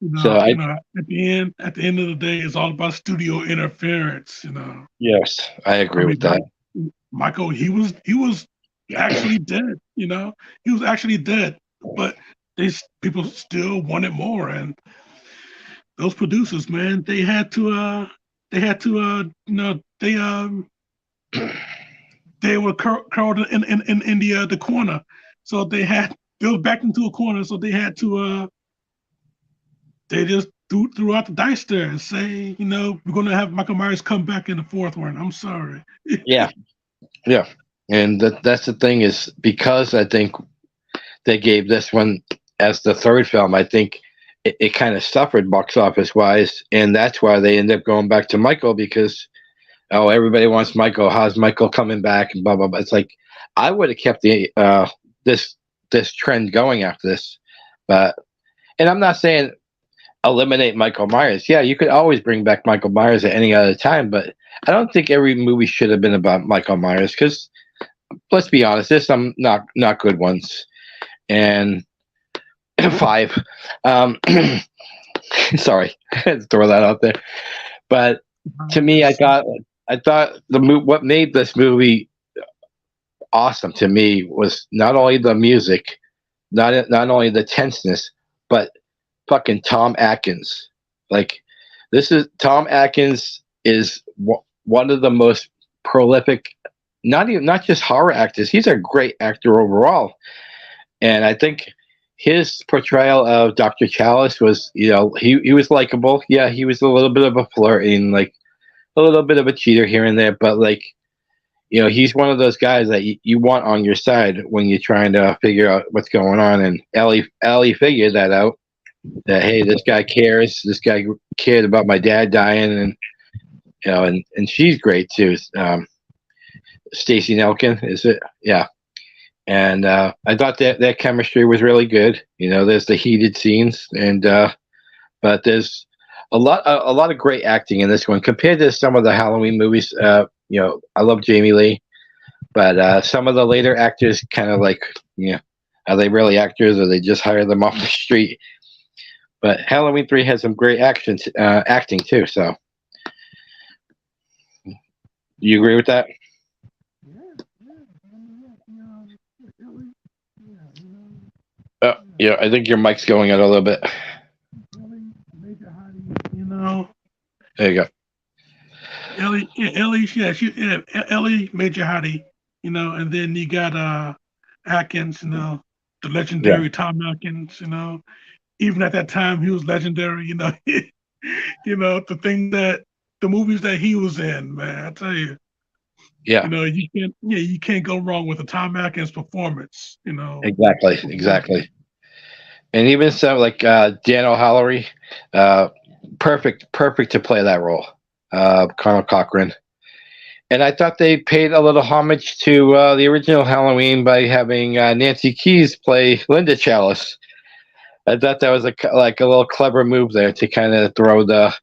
at the end of the day, it's all about studio interference. Yes, I agree with that. Michael, he was actually dead. He was actually dead, but people still wanted more, and those producers, man, they had to they were curled in the corner, so they were backed into a corner, so they had to they just threw out the dice there and say, we're going to have Michael Myers come back in the fourth one. I'm sorry. Yeah. And that's the thing, is because I think they gave this one as the third film, I think it kind of suffered box office wise, and that's why they ended up going back to Michael, because everybody wants Michael. How's Michael coming back? And blah blah blah. It's like, I would have kept the this trend going after this, and I'm not saying eliminate Michael Myers. Yeah, you could always bring back Michael Myers at any other time, but I don't think every movie should have been about Michael Myers, because let's be honest, there's some not good ones. And 5. Sorry, I had to throw that out there. But to me, I thought what made this movie awesome to me was not only the music, not only the tenseness, but fucking Tom Atkins. Like, Tom Atkins is one of the most prolific, not just horror actors. He's a great actor overall, and I think his portrayal of Dr. Chalice was, he was likable. Yeah, he was a little bit of a flirt and like a little bit of a cheater here and there, but like, he's one of those guys that you want on your side when you're trying to figure out what's going on. And Ellie figured that out. That, hey, this guy cares. This guy cared about my dad dying, and and she's great too. Stacey Nelkin, is it? Yeah. And I thought that chemistry was really good. There's the heated scenes, and but there's a lot of great acting in this one compared to some of the Halloween movies. I love Jamie Lee, but some of the later actors kind of like, are they really actors, or they just hire them off the street? But Halloween 3 has some great acting too. So, you agree with that? Yeah, I think your mic's going out a little bit. There you go. Ellie, yeah, Ellie, Ellie, Major Hottie, and then you got Atkins, the Yeah, legendary Tom Atkins, even at that time he was legendary, the thing that the movies that he was in, man, I tell you, yeah, you can't go wrong with a Tom Atkins performance, exactly, exactly. And even so, like Dan O'Halloran, uh, perfect to play that role, Colonel Cochran. And I thought they paid a little homage to the original Halloween by having Nancy Keys play Linda Chalice. I thought that was like a little clever move there to kind of throw the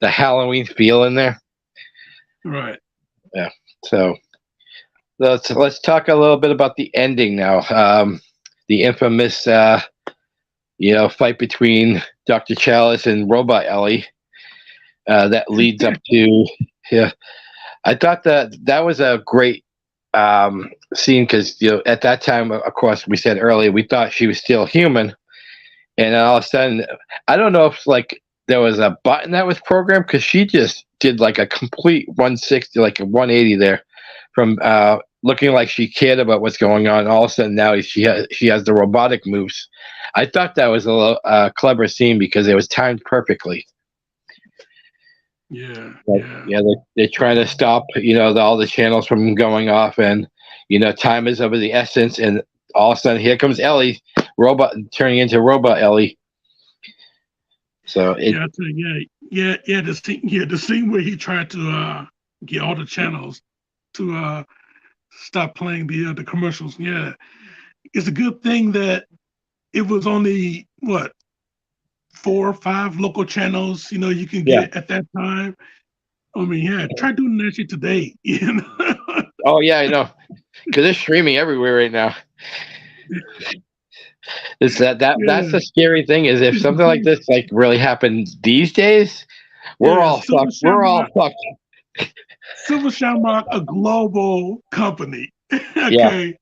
Halloween feel in there. Right. Yeah. So let's talk a little bit about the ending now. The infamous fight between Dr. Chalice and Robot Ellie that leads up to yeah. I thought that was a great scene because at that time, of course, we said earlier we thought she was still human, and then all of a sudden, I don't know if like there was a button that was programmed because she just did like a complete 160, like a 180 there, from looking like she cared about what's going on. All of a sudden now she has the robotic moves. I thought that was a little, clever scene because it was timed perfectly. Yeah, But, yeah. yeah, they're trying to stop, all the channels from going off, and time is of the essence. And all of a sudden, here comes Ellie, robot turning into Robot Ellie. So Yeah, I tell you, yeah. The scene where he tried to get all the channels to stop playing the commercials. Yeah, it's a good thing that it was only what 4 or 5 local channels. You can yeah. get at that time. I mean, yeah, try doing that shit today. Oh yeah, I know, because they're streaming everywhere right now. Is that's Yeah. the scary thing is if something like this like really happened these days, we're Yeah, all fucked. We're all fucked. Silver Shamrock, a global company. Yeah. Okay.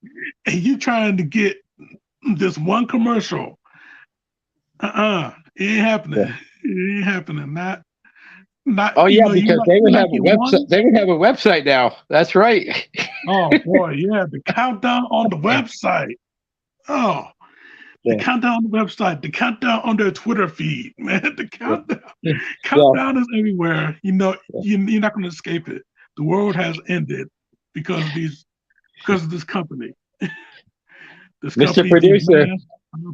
And you trying to get this one commercial. It ain't happening. Yeah. It ain't happening. Not Oh yeah, because they you would might have a get website. one. They would have a website now. That's right. Oh boy, yeah, the countdown on the website. Oh, the Yeah. countdown on the website, the countdown on their Twitter feed, man. The countdown, Yeah. countdown is everywhere. You're not going to escape it. The world has ended because of this company. This Mr. company, these Producer, mass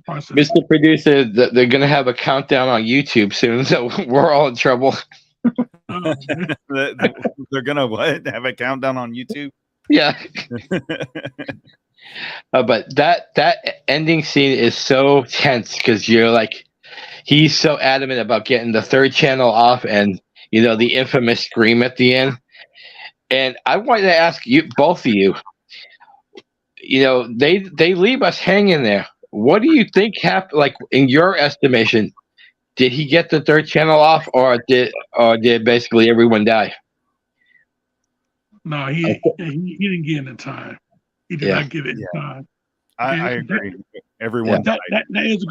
processing. Mr. Producer, they're gonna have a countdown on YouTube soon, so we're all in trouble. Oh, They're gonna what? Have a countdown on YouTube? Yeah. But that ending scene is so tense because you're like, he's so adamant about getting the third channel off, and the infamous scream at the end. And I wanted to ask you, both of you, they leave us hanging there. What do you think happened? Like in your estimation, did he get the third channel off, or did basically everyone die? no, he didn't get it in time. He did Yeah. not get it in time. I agree. Everyone That is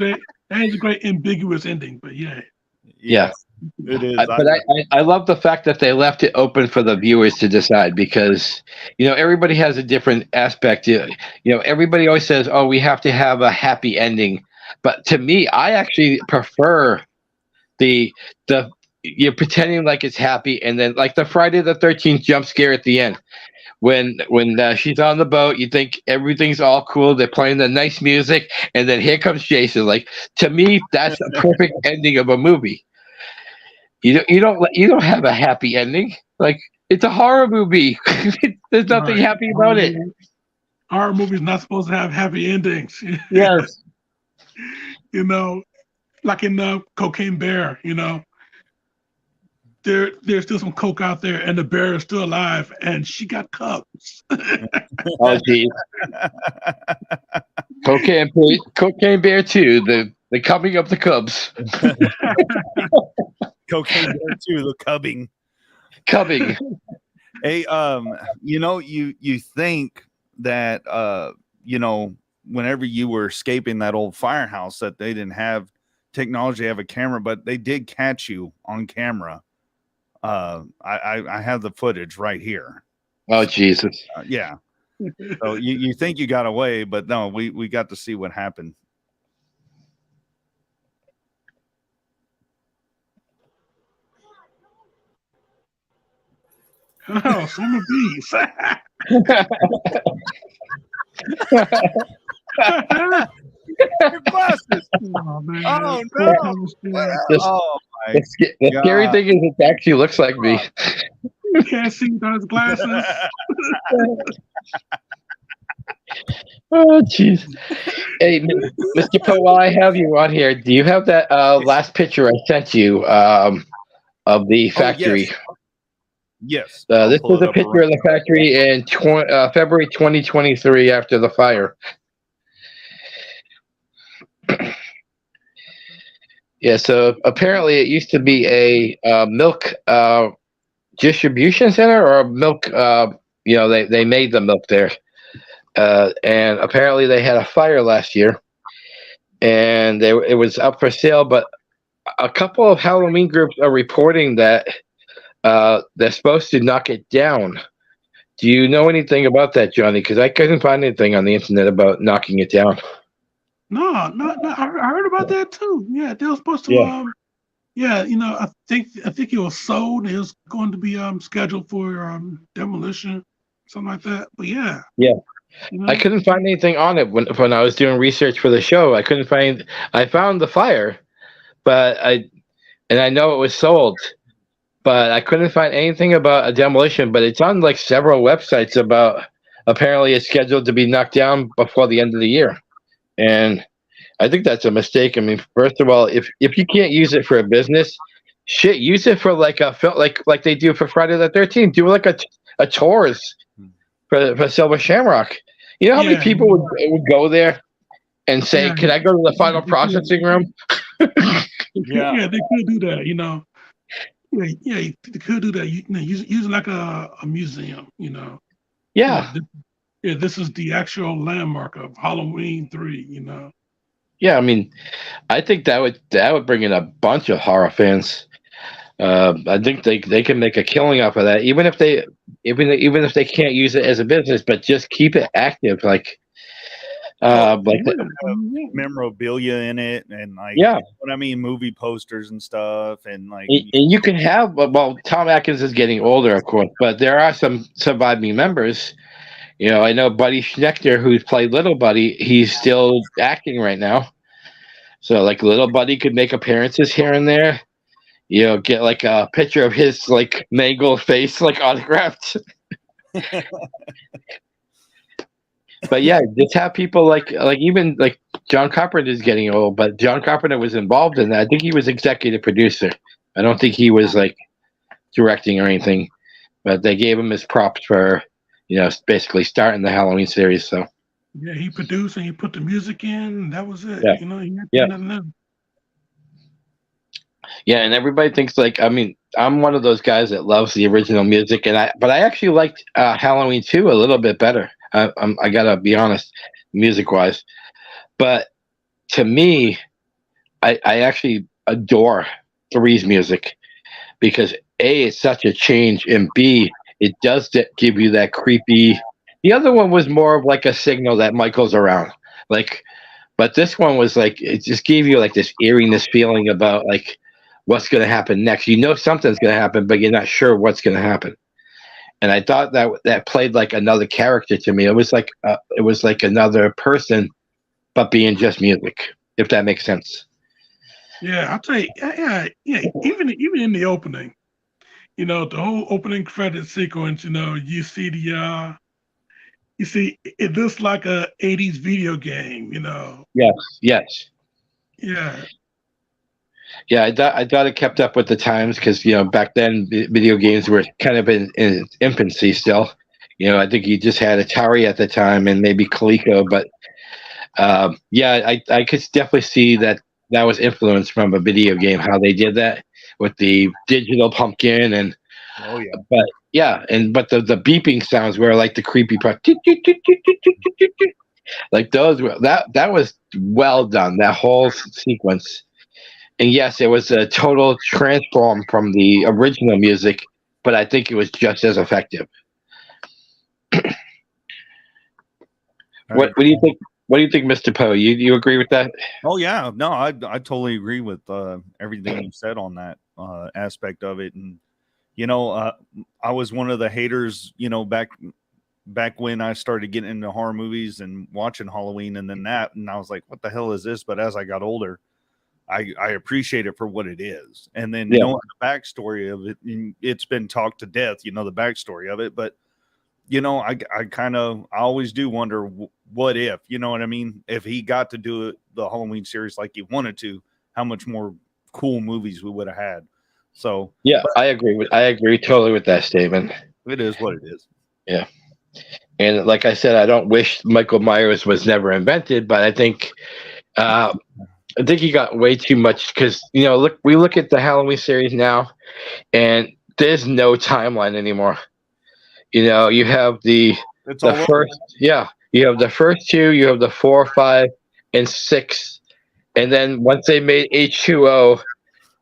a great ambiguous ending, but yeah. Yeah. It is. But I love the fact that they left it open for the viewers to decide because everybody has a different aspect. Everybody always says, "Oh, we have to have a happy ending," but to me, I actually prefer the you're pretending like it's happy, and then like the Friday the 13th jump scare at the end. When she's on the boat, you think everything's all cool. They're playing the nice music, and then here comes Jason. Like to me, that's a perfect ending of a movie. You don't have a happy ending. Like it's a horror movie. There's nothing happy about it. Horror movies not supposed to have happy endings. Yes. Like in Cocaine Bear. There's still some coke out there, and the bear is still alive, and she got cubs. Oh, geez. Cocaine Bear 2, the coming of the Cubs. Cocaine Bear 2, the cubbing. Hey, you think that whenever you were escaping that old firehouse that they didn't have technology to have a camera, but they did catch you on camera. I have the footage right here. Oh Jesus! Yeah. So you think you got away, but no, we got to see what happened. Oh, summer bees. Your glasses. Oh, man. Oh, Poor no. Thomas Jane. Oh my The scary God. thing is, it actually looks like me. You can't see without his glasses. Oh jeez! Hey, Mr. Poe, while I have you on here, do you have that last picture I sent you of the factory? Yes. I'll This pull was it a up picture right of the factory in February 2023 after the fire. Yeah, so apparently it used to be a milk distribution center or a milk. They made the milk there, and apparently they had a fire last year, and it was up for sale. But a couple of Halloween groups are reporting that they're supposed to knock it down. Do you know anything about that, Johnny? Because I couldn't find anything on the internet about knocking it down. No. I heard about that too. Yeah, they were supposed to. Yeah. Yeah, I think it was sold. It was going to be scheduled for demolition, something like that. But yeah. Yeah. You I know? couldn't find anything on it when I was doing research for the show. I found the fire, but I know it was sold, but I couldn't find anything about a demolition. But it's on like several websites about apparently it's scheduled to be knocked down before the end of the year, and I think that's a mistake. I mean, first of all, if you can't use it for a business, shit, use it for like a film, like they do for Friday the 13th. Do like a tours for Silver Shamrock. You know how many people would go there and say, Yeah. "Can I go to the final processing room?" Yeah, they could do that. Yeah, they could do that. Use like a museum. Yeah, This is the actual landmark of Halloween 3. yeah. I mean, I think that would bring in a bunch of horror fans. I think they can make a killing off of that, even if they can't use it as a business, but just keep it active, like memorabilia in it, and like, yeah. what I mean, movie posters and stuff, and like, And you can have, well, Tom Atkins is getting older, of course, but there are some surviving members. I know Buddy Schnechter, who's played Little Buddy, he's still acting right now. So like Little Buddy could make appearances here and there. Get like a picture of his like mangled face like autographed. But yeah, just have people like even like John Carpenter is getting old, but John Carpenter was involved in that. I think he was executive producer. I don't think he was like directing or anything, but they gave him his props for basically starting the Halloween series. So yeah, he produced and he put the music in. And that was it. Yeah. He had Yeah. nothing else. Yeah, and everybody thinks like, I mean, I'm one of those guys that loves the original music, but I actually liked Halloween 2 a little bit better. I gotta be honest, music wise. But to me, I actually adore 3's music because A, it's such a change, and B, it does give you that creepy. The other one was more of like a signal that Michael's around, like, but this one was like it just gave you like this eeriness feeling about like what's going to happen next. Something's going to happen, but you're not sure what's going to happen. And I thought that played like another character to me. It was like another person, but being just music, if that makes sense. Yeah, I'll tell you. Yeah. Even in the opening, the whole opening credit sequence. You see it looks like a '80s video game. Yes. Yeah. Yeah, I thought it kept up with the times because back then video games were kind of in its infancy still. I think you just had Atari at the time and maybe Coleco, but yeah, I could definitely see that was influenced from a video game, how they did that with the digital pumpkin and. Oh yeah. But yeah, but the beeping sounds were like the creepy part. Like those were that was well done. That whole sequence. And yes, it was a total transform from the original music, but I think it was just as effective. What do you think? What do you think, Mr. Poe? You agree with that? Oh yeah, no, I totally agree with everything you said on that aspect of it. And I was one of the haters, back when I started getting into horror movies and watching Halloween, and then and I was like, what the hell is this? But as I got older, I appreciate it for what it is. And then knowing the backstory of it, and it's been talked to death, the backstory of it. But I always do wonder what if, you know what I mean? If he got to do the Halloween series like he wanted to, how much more cool movies we would have had. So yeah, I agree totally with that statement. It is what it is. Yeah. And like I said, I don't wish Michael Myers was never invented, but I think he got way too much because we look at the Halloween series now, and there's no timeline anymore. You have the first, you have the first two, you have the 4, 5, and 6, and then once they made H2O,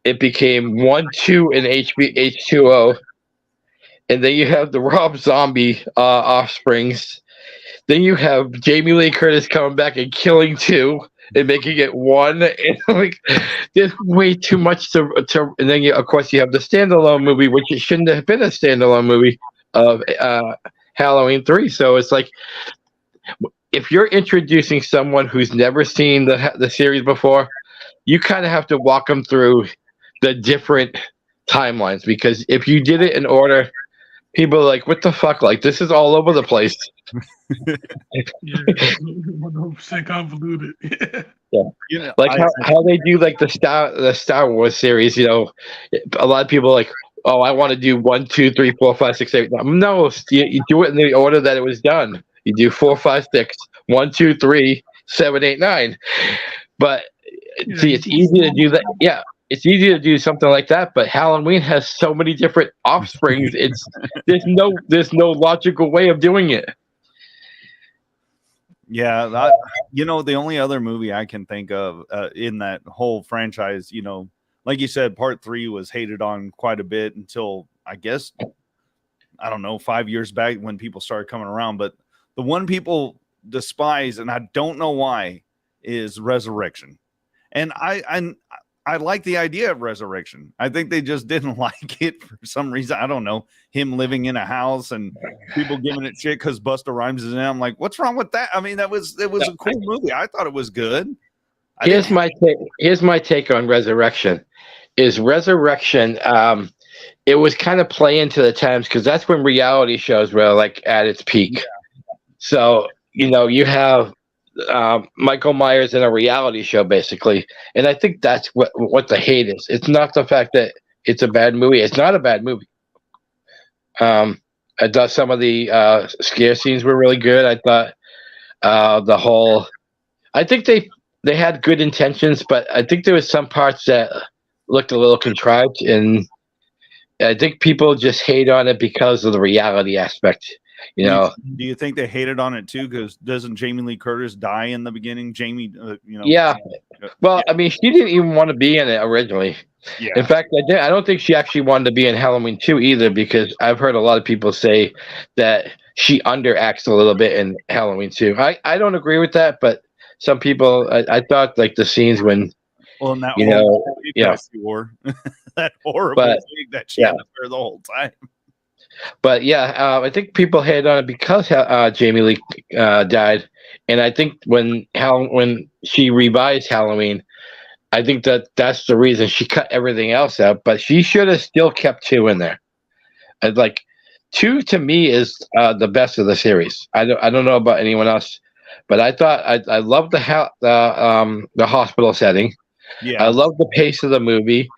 it became 1, 2, and H2O, and then you have the Rob Zombie offsprings. Then you have Jamie Lee Curtis coming back and killing 2 and making it 1. And there's way too much to. And then of course you have the standalone movie, which it shouldn't have been a standalone movie of Halloween 3. So it's like, if you're introducing someone who's never seen the series before, you kind of have to walk them through the different timelines, because if you did it in order, people are like, what the fuck? Like, this is all over the place. Yeah, 100% convoluted. Yeah. Like how they do like the Star Wars series, a lot of people are like, oh, I want to do 1, 2, 3, 4, 5, 6, 8. No, you do it in the order that it was done. You do 4, 5, 6, 1, 2, 3, 7, 8, 9. But see, it's easy to do that. Yeah, it's easy to do something like that. But Halloween has so many different offsprings. There's no logical way of doing it. Yeah, the only other movie I can think of in that whole franchise, like you said, part 3 was hated on quite a bit until, I guess, I don't know, 5 years back when people started coming around. But the one people despise, and I don't know why, is Resurrection. And I like the idea of Resurrection. I think they just didn't like it for some reason. I don't know. Him living in a house and people giving it shit because Busta Rhymes is in it. I'm like, what's wrong with that? I mean, it was a cool movie. I thought it was good. Here's my take on Resurrection. Is Resurrection, it was kind of playing to the times, because that's when reality shows were like at its peak. Yeah. So you have Michael Myers in a reality show, basically, and I think that's what the hate is. It's not the fact that it's a bad movie. It's not a bad movie. I thought some of the scare scenes were really good. I thought I think they had good intentions, but I think there was some parts that looked a little contrived, and I think people just hate on it because of the reality aspect. Do you think they hated on it too? Because doesn't Jamie Lee Curtis die in the beginning? Yeah. Well, I mean, she didn't even want to be in it originally. Yeah. In fact, I don't think she actually wanted to be in Halloween 2 either, because I've heard a lot of people say that she underacts a little bit in Halloween 2. I don't agree with that, but some people, I thought like the scenes when, well, that wore that horrible wig that she had to wear the whole time. But yeah, I think people hated on it because Jamie Lee died, and I think when she revised Halloween, I think that's the reason she cut everything else out. But she should have still kept 2 in there. And like 2 to me is the best of the series. I don't know about anyone else, but I thought I loved the hospital setting. Yeah, I love the pace of the movie.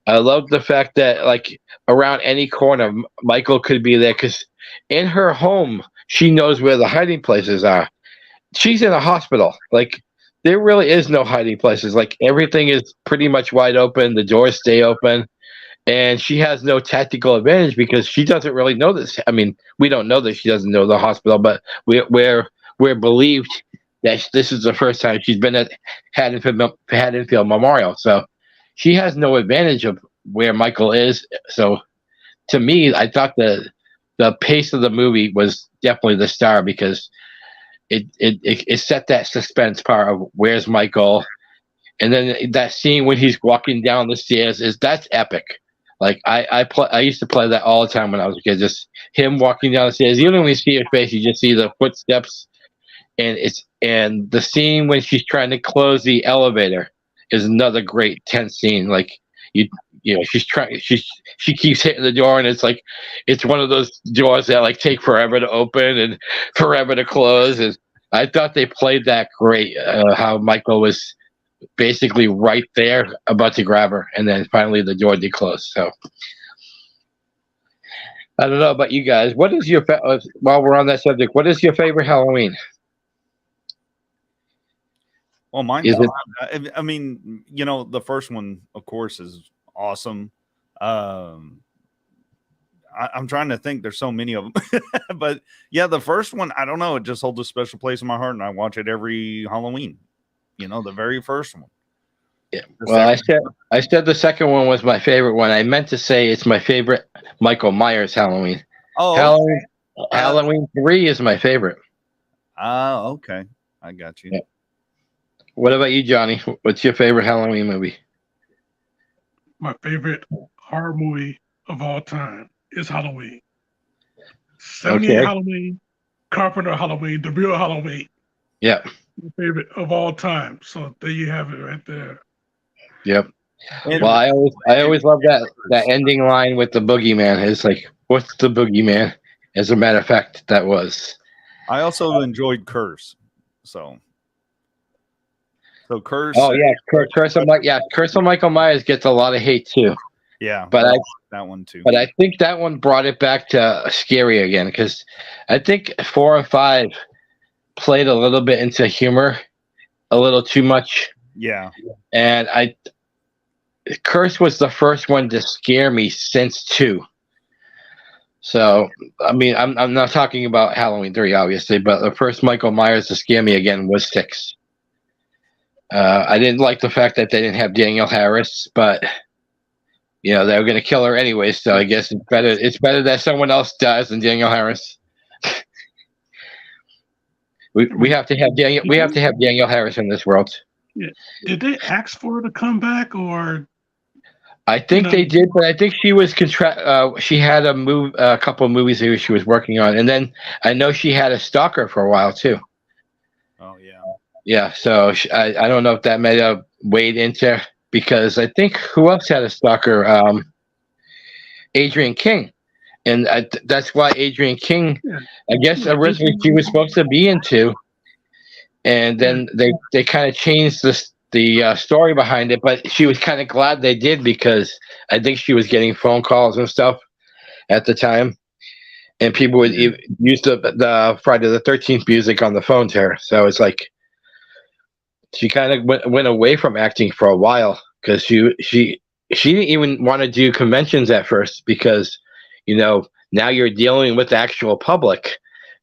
I love the fact that like around any corner, Michael could be there, because in her home, she knows where the hiding places are. She's in a hospital. Like, there really is no hiding places. Like, everything is pretty much wide open. The doors stay open. And she has no tactical advantage because she doesn't really know this. I mean, we don't know that she doesn't know the hospital, but we're believed that this is the first time she's been at Haddonfield Memorial. So she has no advantage of where Michael is. So to me, I thought the pace of the movie was definitely the star because it set that suspense part of where's Michael, and then that scene when he's walking down the stairs that's epic. Like I used to play that all the time when I was a kid. Just him walking down the stairs. You don't even see his face; you just see the footsteps. And the scene when she's trying to close the elevator is another great tense scene. Like you know, she keeps hitting the door, and it's one of those doors that like take forever to open and forever to close. And I thought they played that great. How Michael was basically right there about to grab her, and then finally the door did close. So I don't know about you guys. What is your while we're on that subject? What is your favorite Halloween? Well, mine. Is it? I mean, you know, the first one, of course, is awesome. I'm trying to think. There's so many of them, but yeah, the first one, I don't know. It just holds a special place in my heart, and I watch it every Halloween. You know, the very first one. Yeah. Well, I said the second one was my favorite one. I meant to say it's my favorite Michael Myers Halloween. Oh, Halloween 3 is my favorite. Okay. I got you. Yeah. What about you, Johnny? What's your favorite Halloween movie? My favorite horror movie of all time is Halloween. 78 Okay. Halloween, Carpenter Halloween, the real Halloween. Yeah. My favorite of all time. So there you have it right there. Yep. Well, I always love that ending line with the boogeyman. It's like, what's the boogeyman? As a matter of fact, that was. I also enjoyed Curse. So Curse. Oh yeah, Curse of Michael Myers gets a lot of hate too. Yeah, but that one too. But I think that one brought it back to scary again because I think 4 and 5 played a little bit into humor, a little too much. Yeah, and Curse was the first one to scare me since 2. So I mean, I'm not talking about Halloween 3, obviously, but the first Michael Myers to scare me again was 6. I didn't like the fact that they didn't have Danielle Harris, but you know they were going to kill her anyway. So I guess it's better that someone else dies than Danielle Harris. we have to have Danielle Harris in this world. Yeah. Did they ask for her to come back, or? I think they did, but I think she was she had a couple of movies that she was working on, and then I know she had a stalker for a while too. Oh yeah. Yeah, so I don't know if that may have weighed into, because I think who else had a stalker? Adrienne King, and that's why Adrienne King. I guess originally she was supposed to be in 2, and then they kind of changed the story behind it. But she was kind of glad they did because I think she was getting phone calls and stuff at the time, and people would use the Friday the 13th music on the phone to her. So it's like. She kind of went away from acting for a while because she didn't even want to do conventions at first because, you know, now you're dealing with the actual public,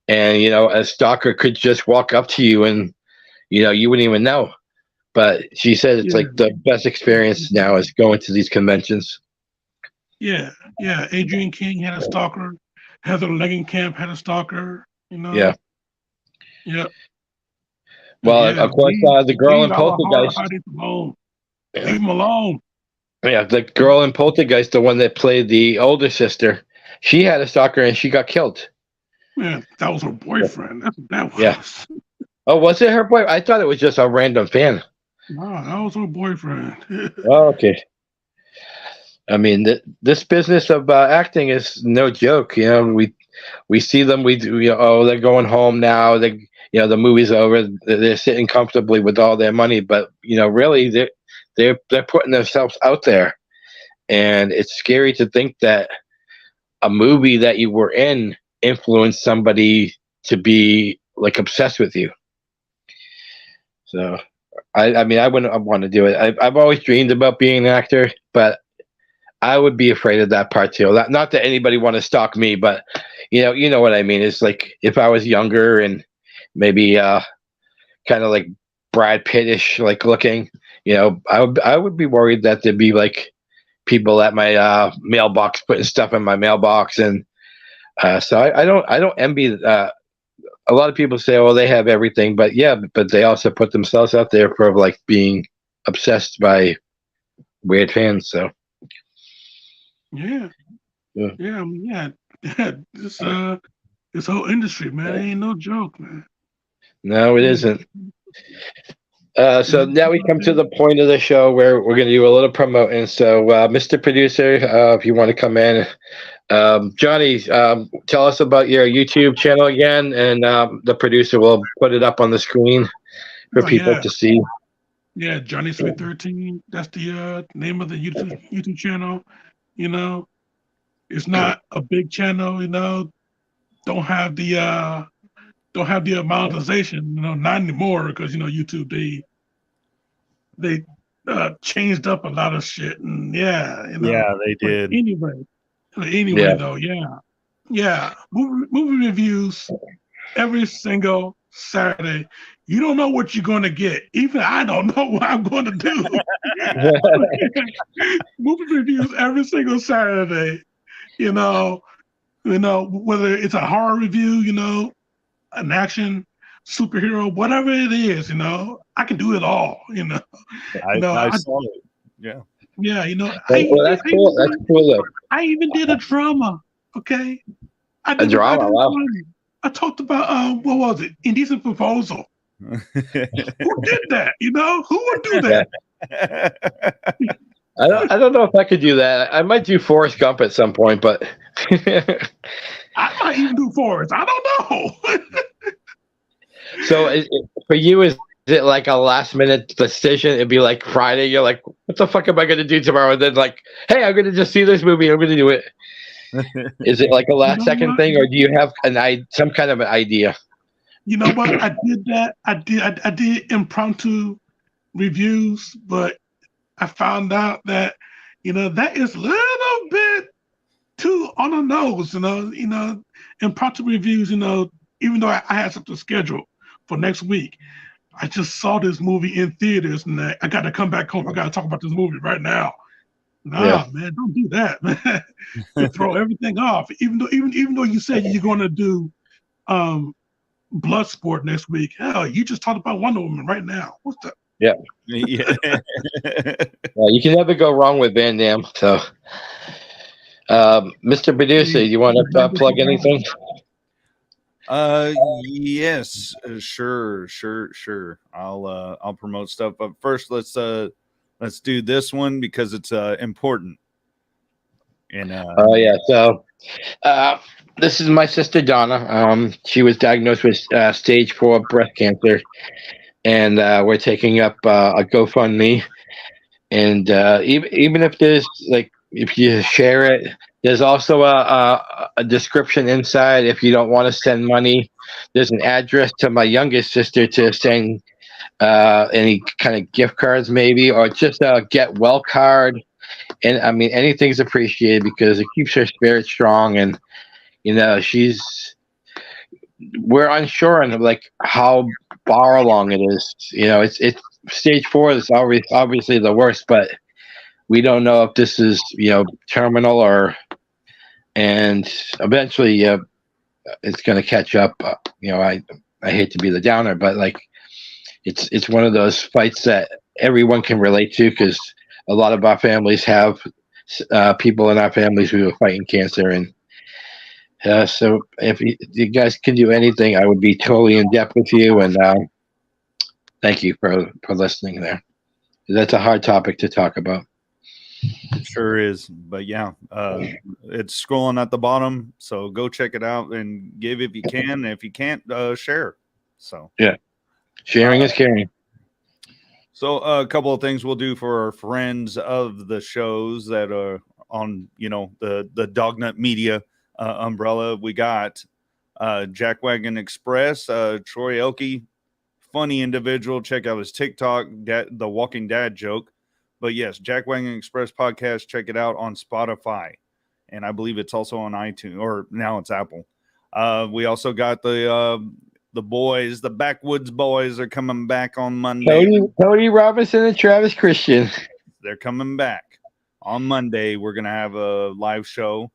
and you know a stalker could just walk up to you and you know you wouldn't even know. But she said it's like the best experience now is going to these conventions. Yeah. Adrienne King had a stalker. Heather Langenkamp had a stalker. You know. Yeah. Yep. Well, of course, the girl in Poltergeist. Leave him alone. Yeah, the girl in Poltergeist, the one that played the older sister, she had a stalker and she got killed. Man, that was her boyfriend. That's what that was. Yeah. Oh, was it her boy? I thought it was just a random fan. No, that was her boyfriend. Oh, okay. I mean, this business of acting is no joke. You know, we see them. They're going home now. The movie's over. They're sitting comfortably with all their money, but you know, really, they're putting themselves out there, and it's scary to think that a movie that you were in influenced somebody to be like obsessed with you. So, I mean, I wouldn't want to do it. I've always dreamed about being an actor, but I would be afraid of that part too. Not that anybody want to stalk me, but you know what I mean. It's like if I was younger and maybe kind of like Brad Pittish like looking, I would be worried that there'd be like people at my mailbox putting stuff in my mailbox, and so I don't envy. A lot of people say, "Oh, they have everything," but yeah, but they also put themselves out there for like being obsessed by weird fans. So Yeah, yeah. yeah, yeah. This whole industry, man, it ain't no joke, man. No, it Yeah. isn't. So Yeah. now we come to the point of the show where we're going to do a little promoting. So, Mr. Producer, if you want to come in, Johnny, tell us about your YouTube channel again, and the producer will put it up on the screen for Oh people yeah, to see. yeah. Johnny Sweet 13. That's the name of the YouTube channel. You know, it's not a big channel. Don't have the monetization. Not anymore because YouTube they changed up a lot of shit, and yeah. Yeah, they But did. anyway, Yeah. though, yeah. Movie reviews every single Saturday. You don't know what you're going to get. Even I don't know what I'm going to do. Movie reviews every single Saturday. You know, whether it's a horror review, an action, superhero, whatever it is, I can do it all. I I, saw it. Yeah. yeah, Well, that's cool. That's cool, though. I even did a drama. Okay, I A did a drama. Wow. drama. I talked about what was it? Indecent Proposal. Who did that? Who would do that? I don't know if I could do that. I might do Forrest Gump at some point, but I might even do Forrest. I don't know. so for you, is it like a last minute decision? It'd be like Friday. You're like, what the fuck am I going to do tomorrow? And then like, hey, I'm going to just see this movie. I'm going to do it. Is it like a last second what? thing, or do you have some kind of an idea? You know what? I did that. I did impromptu reviews, but I found out that that is a little bit too on the nose. Impromptu reviews. Even though I had something scheduled for next week, I just saw this movie in theaters, and I got to come back home. I got to talk about this movie right now. Nah, man, don't do that, man. You throw everything off. Even though you said you're going to do Bloodsport next week. Hell, you just talked about Wonder Woman right now. What's the? Yeah. Yeah. Well, you can never go wrong with Van Damme. So, Mr. Producer, you want to plug anything? Yes, sure. I'll promote stuff, but first let's do this one because it's important. And Oh yeah, so this is my sister Donna. She was diagnosed with stage 4 breast cancer, and we're taking up a GoFundMe. And even if there's like, if you share it, there's also a description inside. If you don't want to send money, there's an address to my youngest sister to send any kind of gift cards, maybe, or just a get well card. And I mean, anything's appreciated because it keeps her spirit strong. And we're unsure on like how far along it is. It's stage 4 is obviously the worst, but we don't know if this is terminal and eventually it's going to catch up. I hate to be the downer, but like it's one of those fights that everyone can relate to because a lot of our families have people in our families who are fighting cancer. And so if you guys can do anything, I would be totally in depth with you. And thank you for listening there. That's a hard topic to talk about. it sure is. But yeah, it's scrolling at the bottom. So go check it out and give if you can. If you can't, share. So yeah, sharing is caring. So a couple of things we'll do for our friends of the shows that are on, the Dognut Media umbrella. We got Jackwagon Express, Troy Elke, funny individual. Check out his TikTok, the Walking Dad joke. But yes, Jackwagon Express podcast. Check it out on Spotify, and I believe it's also on iTunes, or now it's Apple. We also got the The boys, the Backwoods Boys, are coming back on Monday. Cody Robinson and Travis Christian. They're coming back on Monday. We're gonna have a live show.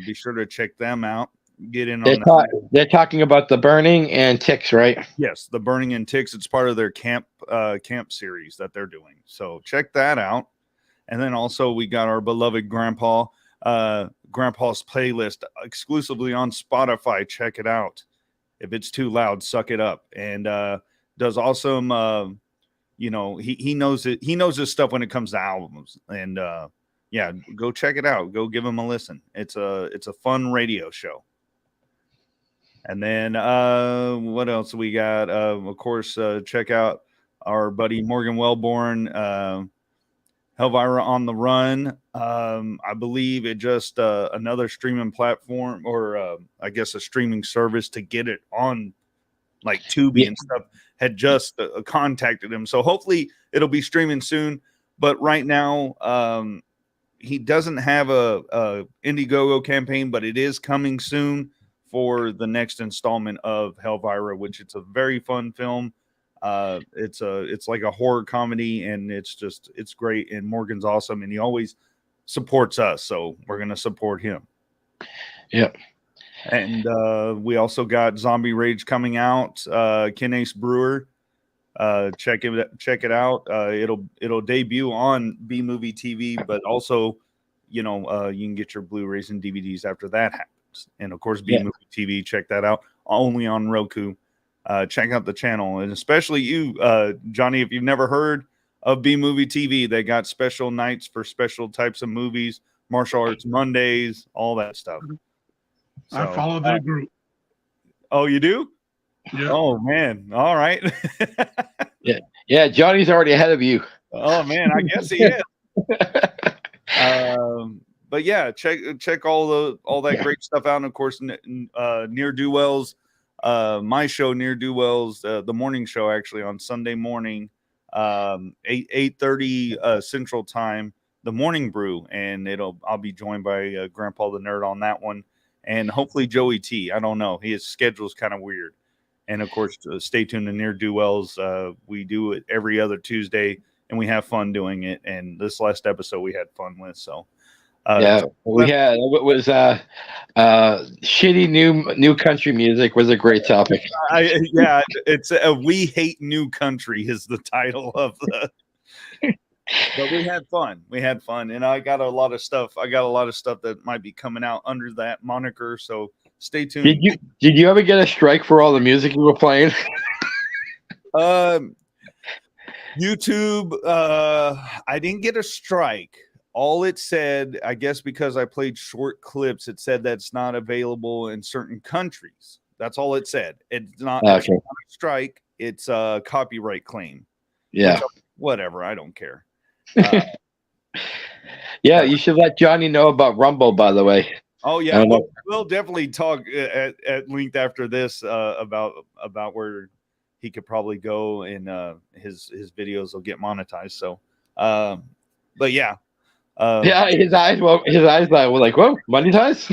Be sure to check them out. Get in on that. They're talking about the Burning and Ticks, right? Yes, the Burning and Ticks. It's part of their camp series that they're doing. So check that out. And then also we got our beloved Grandpa's playlist exclusively on Spotify. Check it out. If it's too loud, suck it up. And does awesome. He knows it. He knows his stuff when it comes to albums. And yeah, go check it out. Go give him a listen. It's a fun radio show. And then what else we got? Of course, check out our buddy Morgan Wellborn, Helvira on the Run. I believe it just another streaming platform, or I guess a streaming service to get it on like Tubi and stuff, had just contacted him. So hopefully it'll be streaming soon. But right now, he doesn't have a Indiegogo campaign, but it is coming soon for the next installment of Helvira, which it's a very fun film. It's like a horror comedy, and it's great. And Morgan's awesome, and he always supports us, so we're gonna support him. Yep. And we also got Zombie Rage coming out. Ken Ace Brewer, check it out. It'll debut on B Movie TV, but also you can get your Blu-rays and DVDs after that happens. And of course, B Movie TV, check that out only on Roku. Check out the channel, and especially you, Johnny, if you've never heard of B Movie TV, they got special nights for special types of movies, Martial Arts Mondays, all that stuff. So, I follow that group. Oh, you do? Yeah. Oh man, all right. Yeah, Johnny's already ahead of you. Oh man, I guess he is. But yeah, check all that great stuff out. And of course, Near Do Wells, my show, Near Do Wells, the morning show, actually on Sunday morning, 8:30 Central Time, the Morning Brew, and I'll be joined by Grandpa the Nerd on that one, and hopefully Joey T. I don't know, his schedule's kind of weird. And of course, stay tuned to Near Do Wells. We do it every other Tuesday, and we have fun doing it. And this last episode we had fun with. So we had it was shitty new country music was a great topic. It's We Hate New Country is the title of the. But we had fun, and I got a lot of stuff that might be coming out under that moniker. So stay tuned. Did you ever get a strike for all the music you were playing? YouTube, I didn't get a strike. All it said, I guess because I played short clips, it said that's not available in certain countries. That's all it said. It's not, it's not a strike. It's a copyright claim. Yeah. Whatever. I don't care. Yeah, you should let Johnny know about Rumble, by the way. Oh yeah, we'll definitely talk at length after this about where he could probably go, and his videos will get monetized. So, but yeah, his eyes were like, whoa, monetized.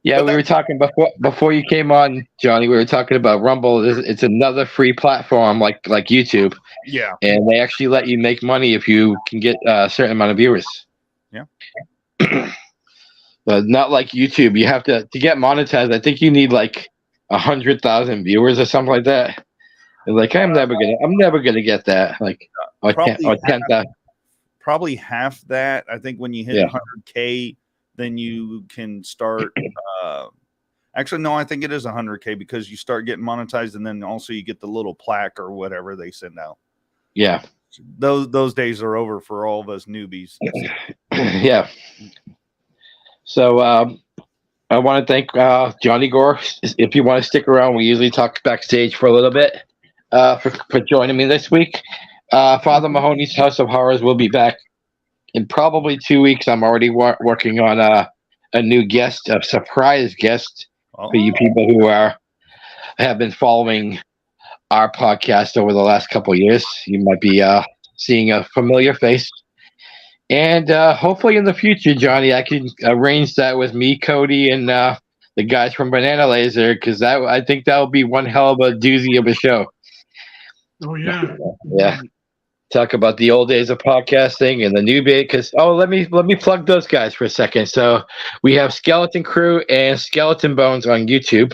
Yeah, we were talking before you came on, Johnny. We were talking about Rumble. It's another free platform like YouTube. Yeah, and they actually let you make money if you can get a certain amount of viewers. Yeah, but not like YouTube. You have to get monetized. I think you need like 100,000 viewers or something like that. And like I'm never gonna get that. Like or 10,000. Probably half that. I think when you hit 100K. Then you can start. Actually, no, I think it is 100K because you start getting monetized, and then also you get the little plaque or whatever they send out. Yeah, those days are over for all of us newbies. Yeah. So I want to thank Johnny Gore. If you want to stick around, we usually talk backstage for a little bit. For joining me this week, Father Mahoney's House of Horrors will be back. In probably 2 weeks, I'm already working on a new guest, a surprise guest for you people who have been following our podcast over the last couple of years. You might be seeing a familiar face. And hopefully in the future, Johnny, I can arrange that with me, Cody, and the guys from Banana Laser, because I think that will be one hell of a doozy of a show. Oh yeah. Yeah. Talk about the old days of podcasting and the new bit. Because let me plug those guys for a second. So we have Skeleton Crew and Skeleton Bones on YouTube.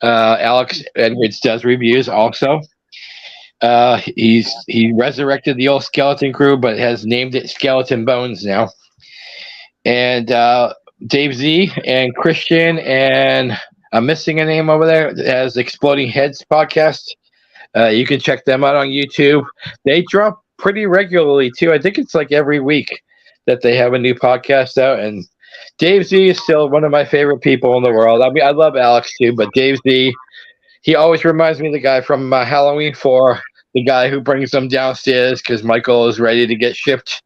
Alex Edwards does reviews also. He resurrected the old Skeleton Crew, but has named it Skeleton Bones now. And Dave Z and Christian, and I'm missing a name over there, as Exploding Heads podcast. You can check them out on YouTube. They drop pretty regularly too. I think it's like every week that they have a new podcast out. And Dave Z is still one of my favorite people in the world. I mean, I love Alex too, but Dave Z, he always reminds me of the guy from Halloween 4, the guy who brings them downstairs because Michael is ready to get shipped.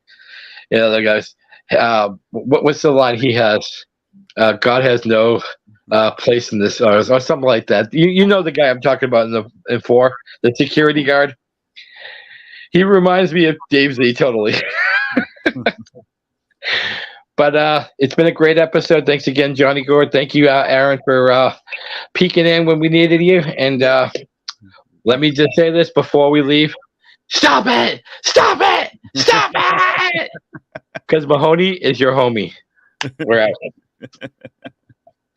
You know, the guys. What's the line he has? God has no place in this, or something like that. You know the guy I'm talking about in 4, the security guard. He reminds me of Dave Z totally. But it's been a great episode. Thanks again, Johnny Gord. Thank you, Aaron, for peeking in when we needed you. And let me just say this before we leave. Stop it! Stop it! Stop it! Because Mahoney is your homie. We're out.